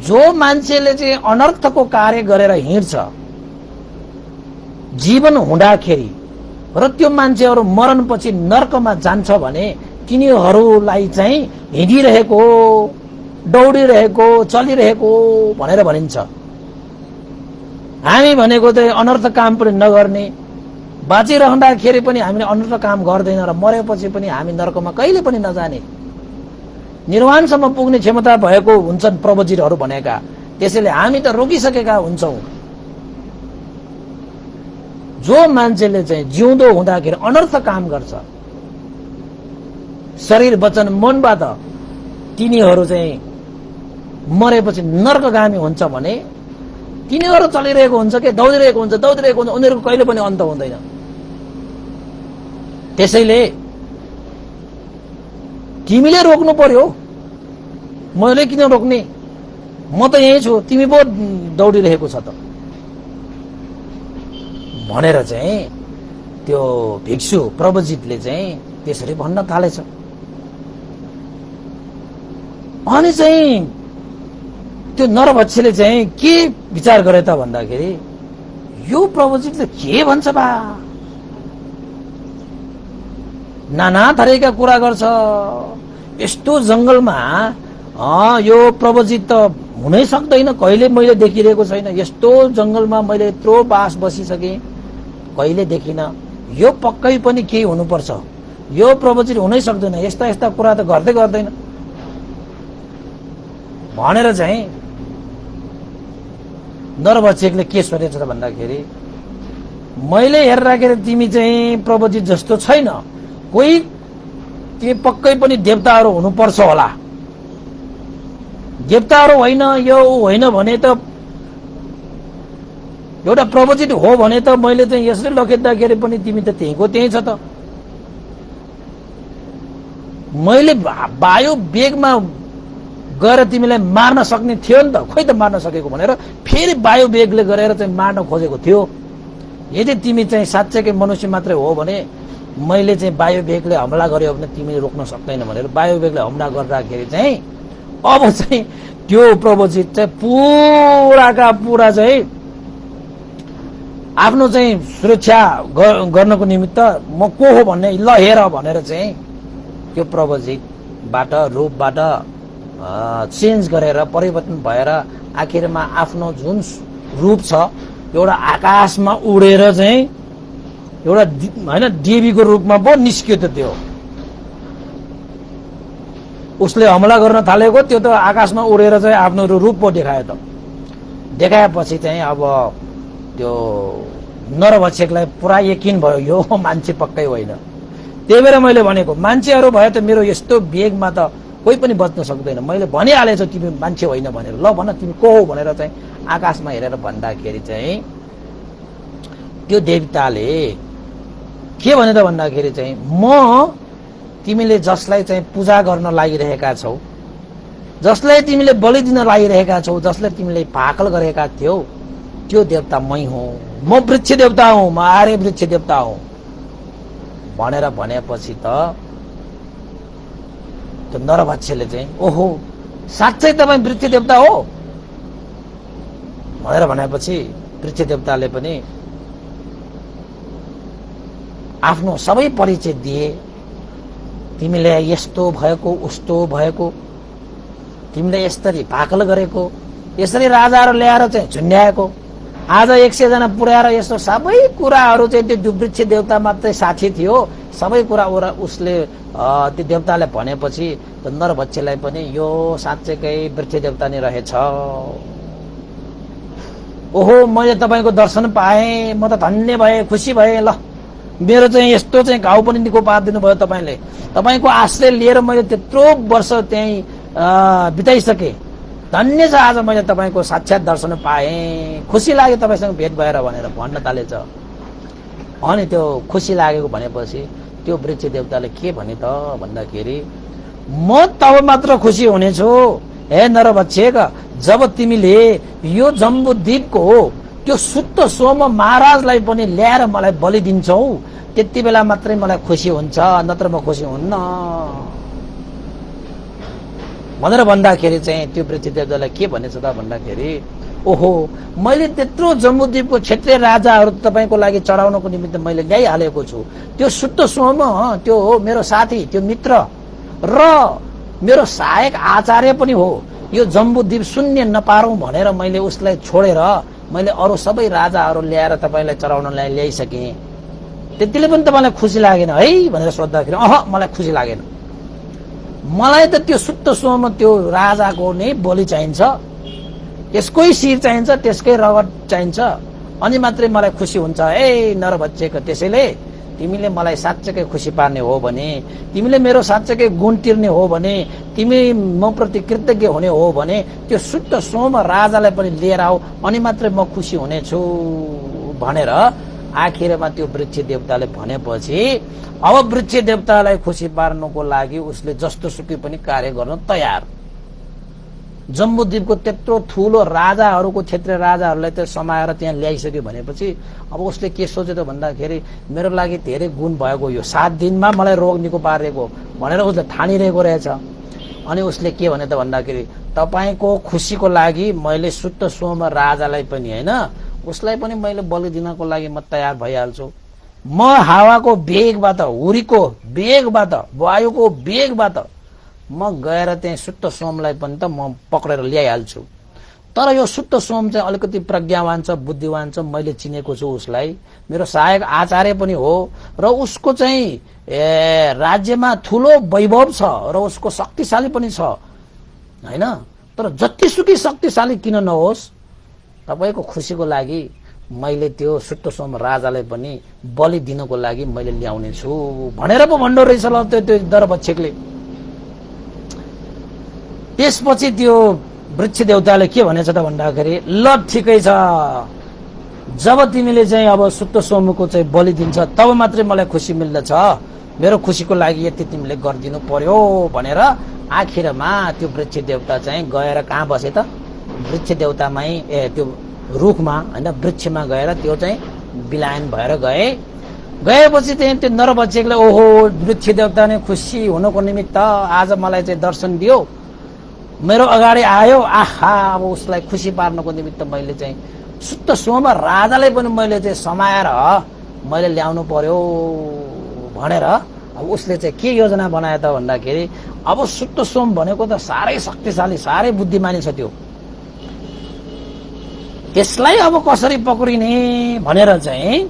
जो मान्छेले चाहिँ अनर्थको कार्य गरेर हिँड्छ जीवन हुँदाखेरि र त्यो मान्छेहरू मरणपछि नर्कमा जान्छ भने तिनीहरूलाई चाहिँ हिँडिरहेको, दौडिरहेको, चलिरहेको भनेर भनिन्छ। हामी भनेको चाहिँ अनर्थ काम पनि नगर्ने, बाँचिरहँदाखेरि पनि हामीले अनर्थ काम गर्दैन र मरेपछि पनि हामी नर्कमा कहिले पनि नजाने, निर्वाणसम्म पुग्ने क्षमता भएको हुन्छन् प्रवजितहरू भनेका, त्यसैले हामी त रोकिसकेका हुन्छौँ। जो मान्छेले चाहिँ जिउँदो हुँदाखेरि अनर्थ काम गर्छ शरीर वचन मनबाट, तिनीहरू चाहिँ मरेपछि नर्कगामी हुन्छ भने तिनीहरू चलिरहेको हुन्छ कि दौडिरहेको हुन्छ, उनीहरूको कहिले पनि अन्त हुँदैन। त्यसैले तिमीले रोक्नु पर्यो, मैले किन रोक्ने, म त यही छु, तिमी पो दौडिरहेको छ त भनेर चाहिँ त्यो भिक्षु प्रवजितले चाहिँ त्यसरी भन्न थालेछ। अनि चाहिँ त्यो नरभक्षले चाहिँ के विचार गरे त भन्दाखेरि यो प्रवजितले के भन्छ बा, नाना थरीका कुरा गर्छ, यस्तो जंगलमा यो प्रवजित त हुनै सक्दैन, कहिले मैले देखिरहेको छैन, यस्तो जंगलमा मैले यत्रो बास बसिसके कहिले देखिन, यो पक्कै पनि केही हुनुपर्छ, यो प्रवजित हुनै सक्दैन, यस्ता यस्ता कुरा त गर्दै गर्दैन भनेर चाहिँ नरभक्षकले के सोचेछ त भन्दाखेरि मैले हेर्दाखेरि तिमी चाहिँ प्रवजित जस्तो छैन, कोही तिमी पक्कै पनि देवताहरू हुनुपर्छ होला, देवताहरू होइन, यो होइन भने त एउटा प्रवजित हो भने त मैले चाहिँ यसरी लखेट्दाखेरि पनि तिमी त त्यहीँको त्यही छ त, मैले वायु वेगमा गएर तिमीलाई मार्न सक्ने थियो नि त, खोइ त मार्न सकेको भनेर फेरि वायु वेगले गरेर चाहिँ मार्न खोजेको थियो। यदि तिमी चाहिँ साँच्चैकै मनुष्य मात्रै हो भने मैले चाहिँ वायु वेगले हमला गर्यो भने तिमीले रोक्न सक्दैन भनेर वायु वेगले हमला गर्दाखेरि चाहिँ अब चाहिँ त्यो प्रवजित चाहिँ पुराका पुरा चाहिँ आफ्नो चाहिँ सुरक्षा गर्नको निमित्त म को हो भन्ने ल हेर भनेर चाहिँ त्यो प्रवजितबाट रूपबाट चेन्ज गरेर परिवर्तन भएर आखिरमा आफ्नो जुन रूप छ एउटा आकाशमा उडेर चाहिँ एउटा हैन देवीको रूपमा पो निस्क्यो त, त्यो उसले हमला गर्न थालेको त्यो त आकाशमा उडेर चाहिँ आफ्नो रूप पो देखायो त, देखाएपछि चाहिँ अब त्यो नरभक्षकलाई पुरा यकिन भयो यो मान्छे पक्कै होइन। त्यही भएर मैले भनेको मान्छेहरू भए त मेरो यस्तो वेगमा त कोही पनि बच्न सक्दैन, मैले भनिहालेछु तिमी मान्छे होइन भनेर, ल भन तिमी को हो भनेर चाहिँ आकाशमा हेरेर भन्दाखेरि चाहिँ त्यो देवताले के भने त भन्दाखेरि चाहिँ म तिमीले जसलाई चाहिँ पूजा गर्न लागिरहेका छौ, जसलाई तिमीले बलि दिन लागिरहेका छौ, जसलाई तिमीले भाकल गरेका थियौ, त्यो देवता मै हुँ, म वृक्ष देवता हुँ, म आर्य वृक्ष देवता हुँ भनेर भनेपछि त त्यो नरभक्षले चाहिँ ओहो साँच्चै तपाईँ वृक्ष देवता हो भनेर भनेपछि वृक्ष देवताले पनि आफ्नो सबै परिचय दिए, तिमीले यस्तो भएको उस्तो भएको, तिमीले यसरी भाकल गरेको, यसरी राजाहरू ल्याएर चाहिँ झुन्ड्याएको, आज 100 जना पुर्याएर यस्तो सबै कुराहरू चाहिँ त्यो वृक्ष देवता मात्रै साक्षी थियो। सबै कुरा उसले त्यो देवताले भनेपछि नरभक्षीलाई पनि यो साँच्चैकै वृक्ष देवता नै रहेछ। ओहो, मैले तपाईँको दर्शन पाएँ, म त धन्य भएँ, खुसी भएँ। ल, मेरो चाहिँ यस्तो चाहिँ घाउ पनि निको पारिदिनु भयो तपाईँले। तपाईँको आश्रय लिएर मैले त्यत्रो वर्ष त्यहीँ बिताइसकेँ। धन्य छ, आज मैले तपाईँको साक्षात दर्शन पाएँ, खुसी लाग्यो तपाईँसँग भेट भएर भनेर भन्न थालेछ। अनि त्यो खुसी लागेको भनेपछि त्यो वृक्ष देवताले के भने त भन्दाखेरि, म तब मात्र खुसी हुनेछु हे नरभक्षक, जब तिमीले यो जम्बूद्वीपको त्यो शुद्ध सोम महाराजलाई पनि ल्याएर मलाई बलि दिन्छौ, त्यति बेला मात्रै मलाई खुसी हुन्छ, नत्र म खुसी हुन्न भनेर भन्दाखेरि चाहिँ त्यो वृक्ष देवतालाई के भनेछ त भन्दाखेरि, ओहो, मैले त्यत्रो जम्बूद्वीपको क्षेत्रीय राजाहरू तपाईँको लागि चढाउनको निमित्त मैले ल्याइहालेको छु। त्यो शुद्ध सोम, त्यो हो मेरो साथी, त्यो मित्र र मेरो सहायक आचार्य पनि हो। यो जम्बूद्वीप शून्य नपारौं भनेर मैले उसलाई छोडेर मैले अरू सबै राजाहरू ल्याएर तपाईँलाई चढाउनलाई ल्याइसकेँ। त्यतिले पनि तपाईँलाई खुसी लागेन है भनेर सोद्धाखेरि, मलाई खुसी लागेन। मलाई त त्यो शुद्ध सोम त्यो राजाको नै बलि चाहिन्छ, त्यसकै शिर चाहिन्छ, त्यसकै रगत चाहिन्छ, अनि मात्रै मलाई खुसी हुन्छ ए नरभक्षक। त्यसैले तिमीले मलाई साँच्चैकै खुसी पार्ने हो भने, तिमीले मेरो साँच्चैकै गुण तिर्ने हो भने, तिमी म प्रति कृतज्ञ हुने हो भने त्यो शुद्ध सोम राजालाई पनि लिएर आऊ, अनि मात्रै म खुसी हुनेछु भनेर आखिरमा त्यो वृक्ष देवताले भनेपछि अब वृक्ष देवतालाई खुसी पार्नको लागि उसले जस्तो सुकै पनि कार्य गर्न तयार। जम्बूद्वीपको त्यत्रो ठुलो राजाहरूको क्षेत्रीय राजाहरूलाई त समाएर त्यहाँ ल्याइसक्यो भनेपछि अब उसले के सोच्यो त भन्दाखेरि, मेरो लागि धेरै गुण भएको, यो 7 दिनमा मलाई रोग निको पारेको भनेर उसले ठानिरहेको रहेछ। अनि उसले के भने त भन्दाखेरि, तपाईँको खुसीको लागि मैले शुद्ध सोम राजालाई पनि होइन, उसलाई पनि मैले बलि दिनको लागि म तयार भइहाल्छु। म हावाको वेगबाट, हुरीको वेगबाट, वायुको वेगबाट म गएर त्यहाँ शुद्ध सोमलाई पनि त म पक्रेर ल्याइहाल्छु। तर यो शुद्ध सोम चाहिँ अलिकति प्रज्ञावान छ, बुद्धिवान छ, मैले चिनेको छु उसलाई, मेरो सहायक आचार्य पनि हो र उसको चाहिँ राज्यमा ठुलो वैभव छ र उसको शक्तिशाली पनि छ हैन। तर जतिसुकै शक्तिशाली किन नहोस्, तपाईको खुसीको लागि मैले त्यो शुद्ध सोम राजालाई पनि बलि दिनको लागि मैले ल्याउने छु भनेर पो भन्दो रहेछ ल त्यो नरभक्षकले। त्यसपछि त्यो वृक्ष देवताले के भनेछ त भन्दाखेरि, ल ठिकै छ, जब तिमीले चाहिँ अब शुद्ध सोमको चाहिँ बलि दिन्छ तब मात्रै मलाई खुसी मिल्दछ, मेरो खुसीको लागि यति तिमीले गरिदिनु पर्यो भनेर आखिरमा त्यो वृक्ष देवता चाहिँ गएर कहाँ बसे त, वृक्ष देवतामै त्यो रुखमा हैन वृक्षमा गएर त्यो चाहिँ बिलायन भएर गएपछि चाहिँ त्यो नरभक्षकले ओहो वृक्ष देवता नै खुसी हुनको निमित्त आज मलाई चाहिँ दर्शन दियो, मेरो अगाडि आयो, आहा अब उसलाई खुसी पार्नको निमित्त मैले चाहिँ शुद्ध सोम राजालाई पनि मैले चाहिँ समाएर मैले ल्याउनु पर्यो भनेर अब उसले चाहिँ के योजना बनायो त भन्दाखेरि, अब शुद्ध सोम भनेको त साह्रै शक्तिशाली, साह्रै बुद्धिमानी छ, त्यो त्यसलाई अब कसरी पक्रिने भनेर चाहिँ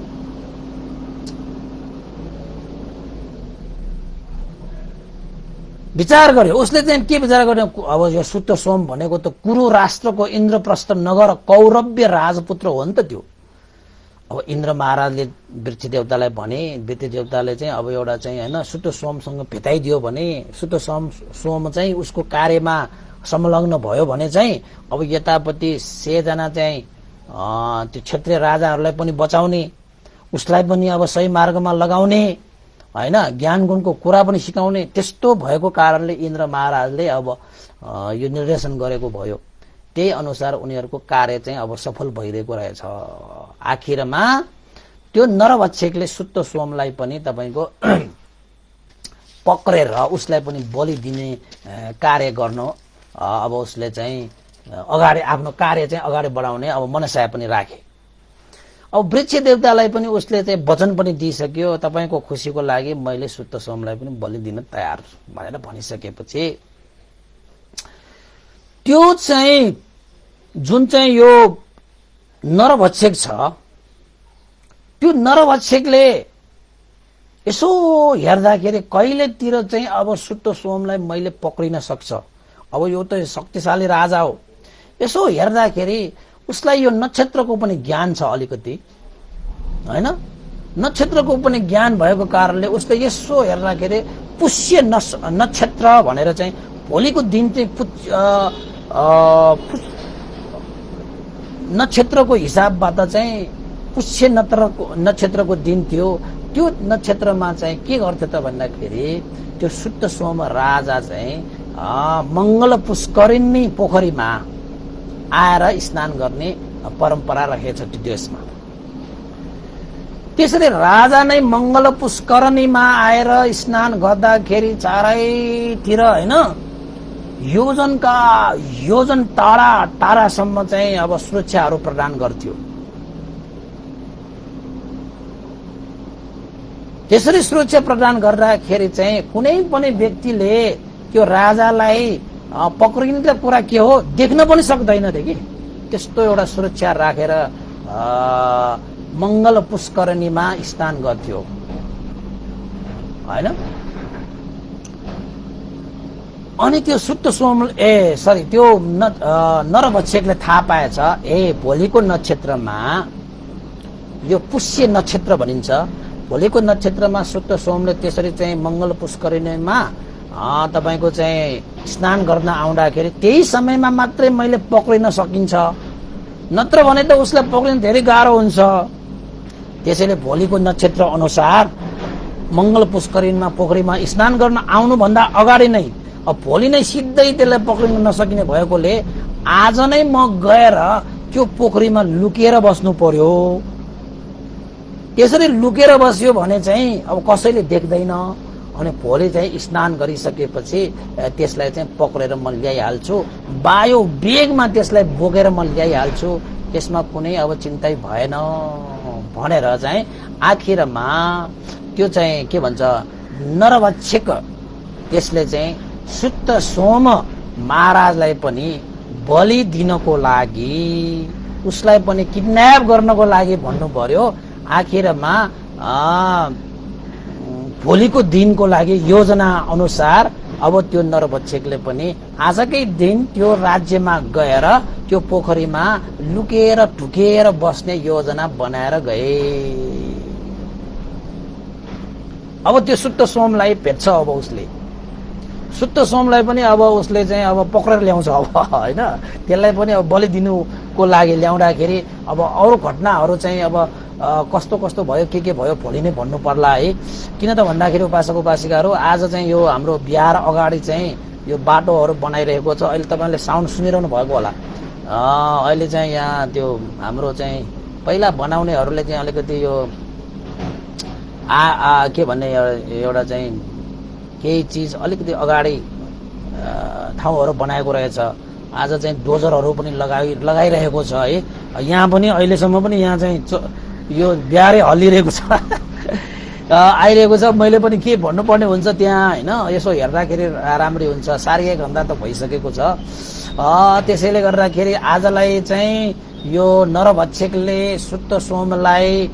विचार गर्यो। उसले चाहिँ के विचार गर्यो, अब यो शुद्ध सोम भनेको त कुरु राष्ट्रको इन्द्रप्रस्थ नगर कौरव्य राजपुत्र हो नि त त्यो। अब इन्द्र महाराजले वृक्ष देवतालाई भने, वृक्ष देवताले चाहिँ अब एउटा चाहिँ हैन शुद्ध सोमसँग भेटाइदियो भने, शुद्ध सोम चाहिँ उसको कार्यमा संलग्न भयो भने चाहिँ अब यतापट्टि 100 जना चाहिँ त्यो क्षेत्रीय राजाहरूलाई पनि बचाउने, उसलाई पनि अब सही मार्गमा लगाउने हैन, ज्ञान गुणको कुरा पनि सिकाउने, त्यस्तो भएको कारणले इन्द्र महाराजले अब यो निर्देशन गरेको भयो। त्यही अनुसार उनीहरूको कार्य चाहिँ अब सफल भइरहेको रहेछ। आखिरमा त्यो नरभक्षकले शुद्ध सोमलाई पनि तपाईको पक्रेर उसलाई पनि बलि दिने कार्य गर्न अब उसले चाहिँ अगाडि आफ्नो कार्य चाहिँ अगाडि बढाउने अब मनसाय पनि राखे। अब वृक्ष देवतालाई पनि उसले चाहिँ वचन पनि दिइसक्यो, तपाईको खुसीको लागि मैले शुद्ध सोमलाई पनि बलि दिन तयार भनेर भनिसकेपछि त्यो चाहिँ जुन चाहिँ यो नरभक्षक छ, त्यो नरभक्षकले यसो हेर्दाखेरि कहिलेतिर चाहिँ अब सुत्तो सोमलाई मैले पक्रिन सक्छ। अब यो त शक्तिशाली राजा हो। यसो हेर्दाखेरि उसलाई यो नक्षत्रको पनि ज्ञान छ अलिकति, हैन? नक्षत्रको पनि ज्ञान भएको कारणले उसले यसो हेर्दाखेरि पुष्य नक्षत्र भनेर चाहिँ भोलिको दिन चाहिँ नक्षत्रको हिसाबबाट चाहिँ पुष्य नक्षत्रको दिन थियो। त्यो नक्षत्रमा चाहिँ के गर्थ्यो त भन्दाखेरि त्यो शुद्ध सोम राजा चाहिँ मंगल पुष्करिणी पोखरीमा आएर स्नान गर्ने परम्परा रहेछ त्यो देशमा। त्यसरी राजा नै मंगल पुष्करणीमा आएर स्नान गर्दाखेरि चारैतिर हैन योजन टाढासम्म चाहिँ अब सुरक्षाहरू प्रदान गर्थ्यो। त्यसरी सुरक्षा प्रदान गर्दाखेरि चाहिँ कुनै पनि व्यक्तिले त्यो राजालाई पक्रिने कुरा के हो देख्न पनि सक्दैन थियो कि। त्यस्तो एउटा सुरक्षा राखेर मंगल पुष्करणीमा स्नान गर्थ्यो, हैन? अनि त्यो शुद्ध सोम त्यो नरभक्षकले थाहा पाएछ, भोलिको नक्षत्रमा यो पुष्य नक्षत्र भनिन्छ, भोलिको नक्षत्रमा शुद्ध सोमले त्यसरी चाहिँ मंगल पुष्करिणीमा तपाईको चाहिँ स्नान गर्न आउँदाखेरि त्यही समयमा मात्रै मैले पक्रिन सकिन्छ, नत्र भने त उसलाई पक्रिन धेरै गाह्रो हुन्छ। त्यसैले भोलिको नक्षत्र अनुसार मंगल पुष्करिणीमा पोखरीमा स्नान गर्न आउनु भन्दा अगाडि नै अब भोलि नै सिधै त्यसलाई पक्रिन नसकिने भएकोले आज नै म गएर त्यो पोखरीमा लुकेर बस्नु पर्यो। त्यसरी लुकेर बस्यो भने चाहिँ अब कसैले देख्दैन। अनि भोलि चाहिँ स्नान गरिसकेपछि त्यसलाई चाहिँ पक्रेर म ल्याइहाल्छु, वायु वेगमा त्यसलाई बोकेर म ल्याइहाल्छु, त्यसमा कुनै अब चिन्तै भएन भनेर चाहिँ आखिरमा त्यो चाहिँ के भन्छ नरभक्षक त्यसले चाहिँ शुद्ध सोम महाराजलाई पनि बलि दिनको लागि उसलाई पनि किडन्याप गर्नको लागि भन्नु पर्यो। आखिरमा भोलिको दिनको लागि योजना अनुसार अब त्यो नरभक्षकले पनि आजकै दिन त्यो राज्यमा गएर त्यो पोखरीमा लुकेर ढुकेर बस्ने योजना बनाएर गए। अब त्यो शुद्ध सोमलाई भेट्छ। अब उसले शुद्ध सोमलाई पनि अब उसले चाहिँ अब पक्रेर ल्याउँछ अब, हैन? त्यसलाई पनि अब बलि दिनुको लागि ल्याउँदाखेरि अब अरू घटनाहरू चाहिँ अब कस्तो कस्तो भयो के भयो भोलि नै भन्नु पर्ला है। किन त भन्दाखेरि उपासक उपासिकाहरू आज चाहिँ यो हाम्रो बिहार अगाडि चाहिँ यो बाटोहरू बनाइरहेको छ। अहिले तपाईले साउन्ड सुनिरहनु भएको होला। अहिले चाहिँ यहाँ त्यो हाम्रो चाहिँ पहिला बनाउनेहरूले चाहिँ अलिकति यो के भन्ने एउटा चाहिँ केही चिज अलिकति अगाडि ठाउँहरू बनाएको रहेछ। आज चाहिँ डोजरहरू पनि लगाइरहेको छ है। यहाँ पनि अहिलेसम्म पनि यहाँ चाहिँ यो बिहारै हल्लिरहेको छ आइरहेको छ। मैले पनि के भन्नुपर्ने हुन्छ त्यहाँ, हैन? यसो हेर्दाखेरि राम्रै हुन्छ। 1.5 घण्टा त भइसकेको छ। त्यसैले गर्दाखेरि आजलाई चाहिँ यो नरभक्षकले शुद्ध सोमलाई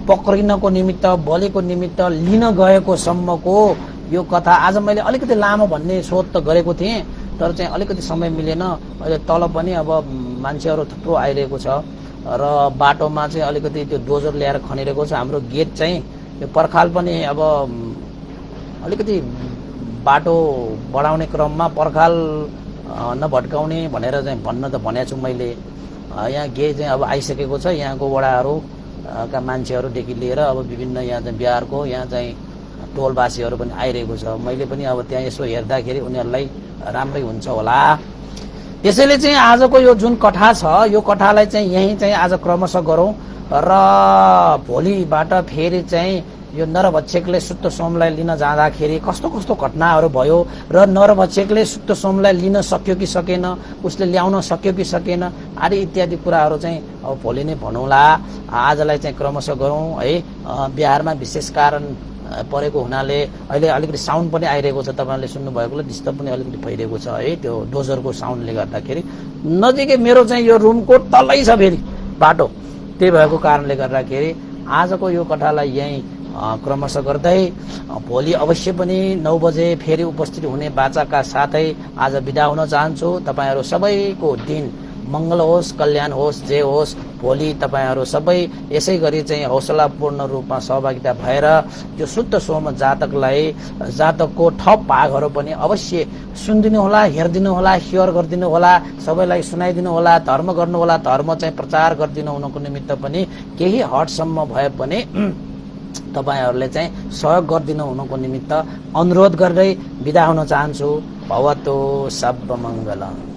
पक्रिनको निमित्त बलिको निमित्त लिन गएको सम्मको यो कथा आज मैले अलिकति लामो भन्ने सोच त गरेको थिएँ, तर चाहिँ अलिकति समय मिलेन। अहिले तल पनि अब मान्छेहरू थुप्रो आइरहेको छ र बाटोमा चाहिँ अलिकति त्यो डोजर ल्याएर खनिरहेको छ। हाम्रो गेट चाहिँ यो पर्खाल पनि अब अलिकति बाटो बढाउने क्रममा पर्खाल नभट्काउने भनेर चाहिँ भन्न त भनेको छु मैले। यहाँ गेट चाहिँ अब आइसकेको छ। यहाँको वडाहरू का मान्छेहरूदेखि लिएर अब विभिन्न यहाँ चाहिँ बिहारको यहाँ चाहिँ टोलवासीहरू पनि आइरहेको छ। मैले पनि अब त्यहाँ यसो हेर्दाखेरि उनीहरूलाई राम्रै हुन्छ होला। त्यसैले चाहिँ आजको यो जुन कथा छ यो कथालाई चाहिँ यही चाहिँ आज क्रमशः गरौँ र भोलिबाट फेरि चाहिँ यो नरभक्षकले शुद्ध सोमलाई लिन जाँदाखेरि कस्तो कस्तो घटनाहरू भयो र नरभक्षकले शुद्ध सोमलाई लिन सक्यो कि सकेन, उसले ल्याउन सक्यो कि सकेन आदि इत्यादि कुराहरू चाहिँ अब भोलि नै भनौँला। आजलाई चाहिँ क्रमशः गरौँ है। बिहारमा विशेष कारण परेको हुनाले अहिले अलिकति साउन्ड पनि आइरहेको छ। तपाईहरुले सुन्नु भएकोले डिस्टर्ब पनि अलिकति भइरहेको छ है। त्यो डोजरको साउन्डले गर्दाखेरि नजिकै मेरो चाहिँ यो रुमको तलै छ। फेरि बाटो। त्यही भएको कारणले गर्दाखेरि आजको यो कथालाई यहीँ क्रमशः गर्दै भोलि अवश्य पनि 9 बजे फेरि उपस्थित हुने बाचाका साथै आज बिदा हुन चाहन्छु। तपाईहरू सबैको दिन मङ्गल होस्, कल्याण होस्, जे होस्। भोलि तपाईहरू सबै यसै गरी चाहिँ हौसलापूर्ण रूपमा सहभागिता भएर यो शुद्ध सोम जातकको थप भागहरू पनि अवश्य सुनिदिनु होला, हेरिदिनु होला, सेयर गरिदिनु होला, सबैलाई सुनाइदिनु होला, धर्म गर्नु होला, धर्म चाहिँ प्रचार गरिदिनु हुनुको निमित्त पनि केही हदसम्म भए पनि तपाईहरूले चाहिँ सहयोग गरिदिनु हुनुको निमित्त अनुरोध गर्दै बिदा हुन चाहन्छु। भवतु सर्वमङ्गलम्।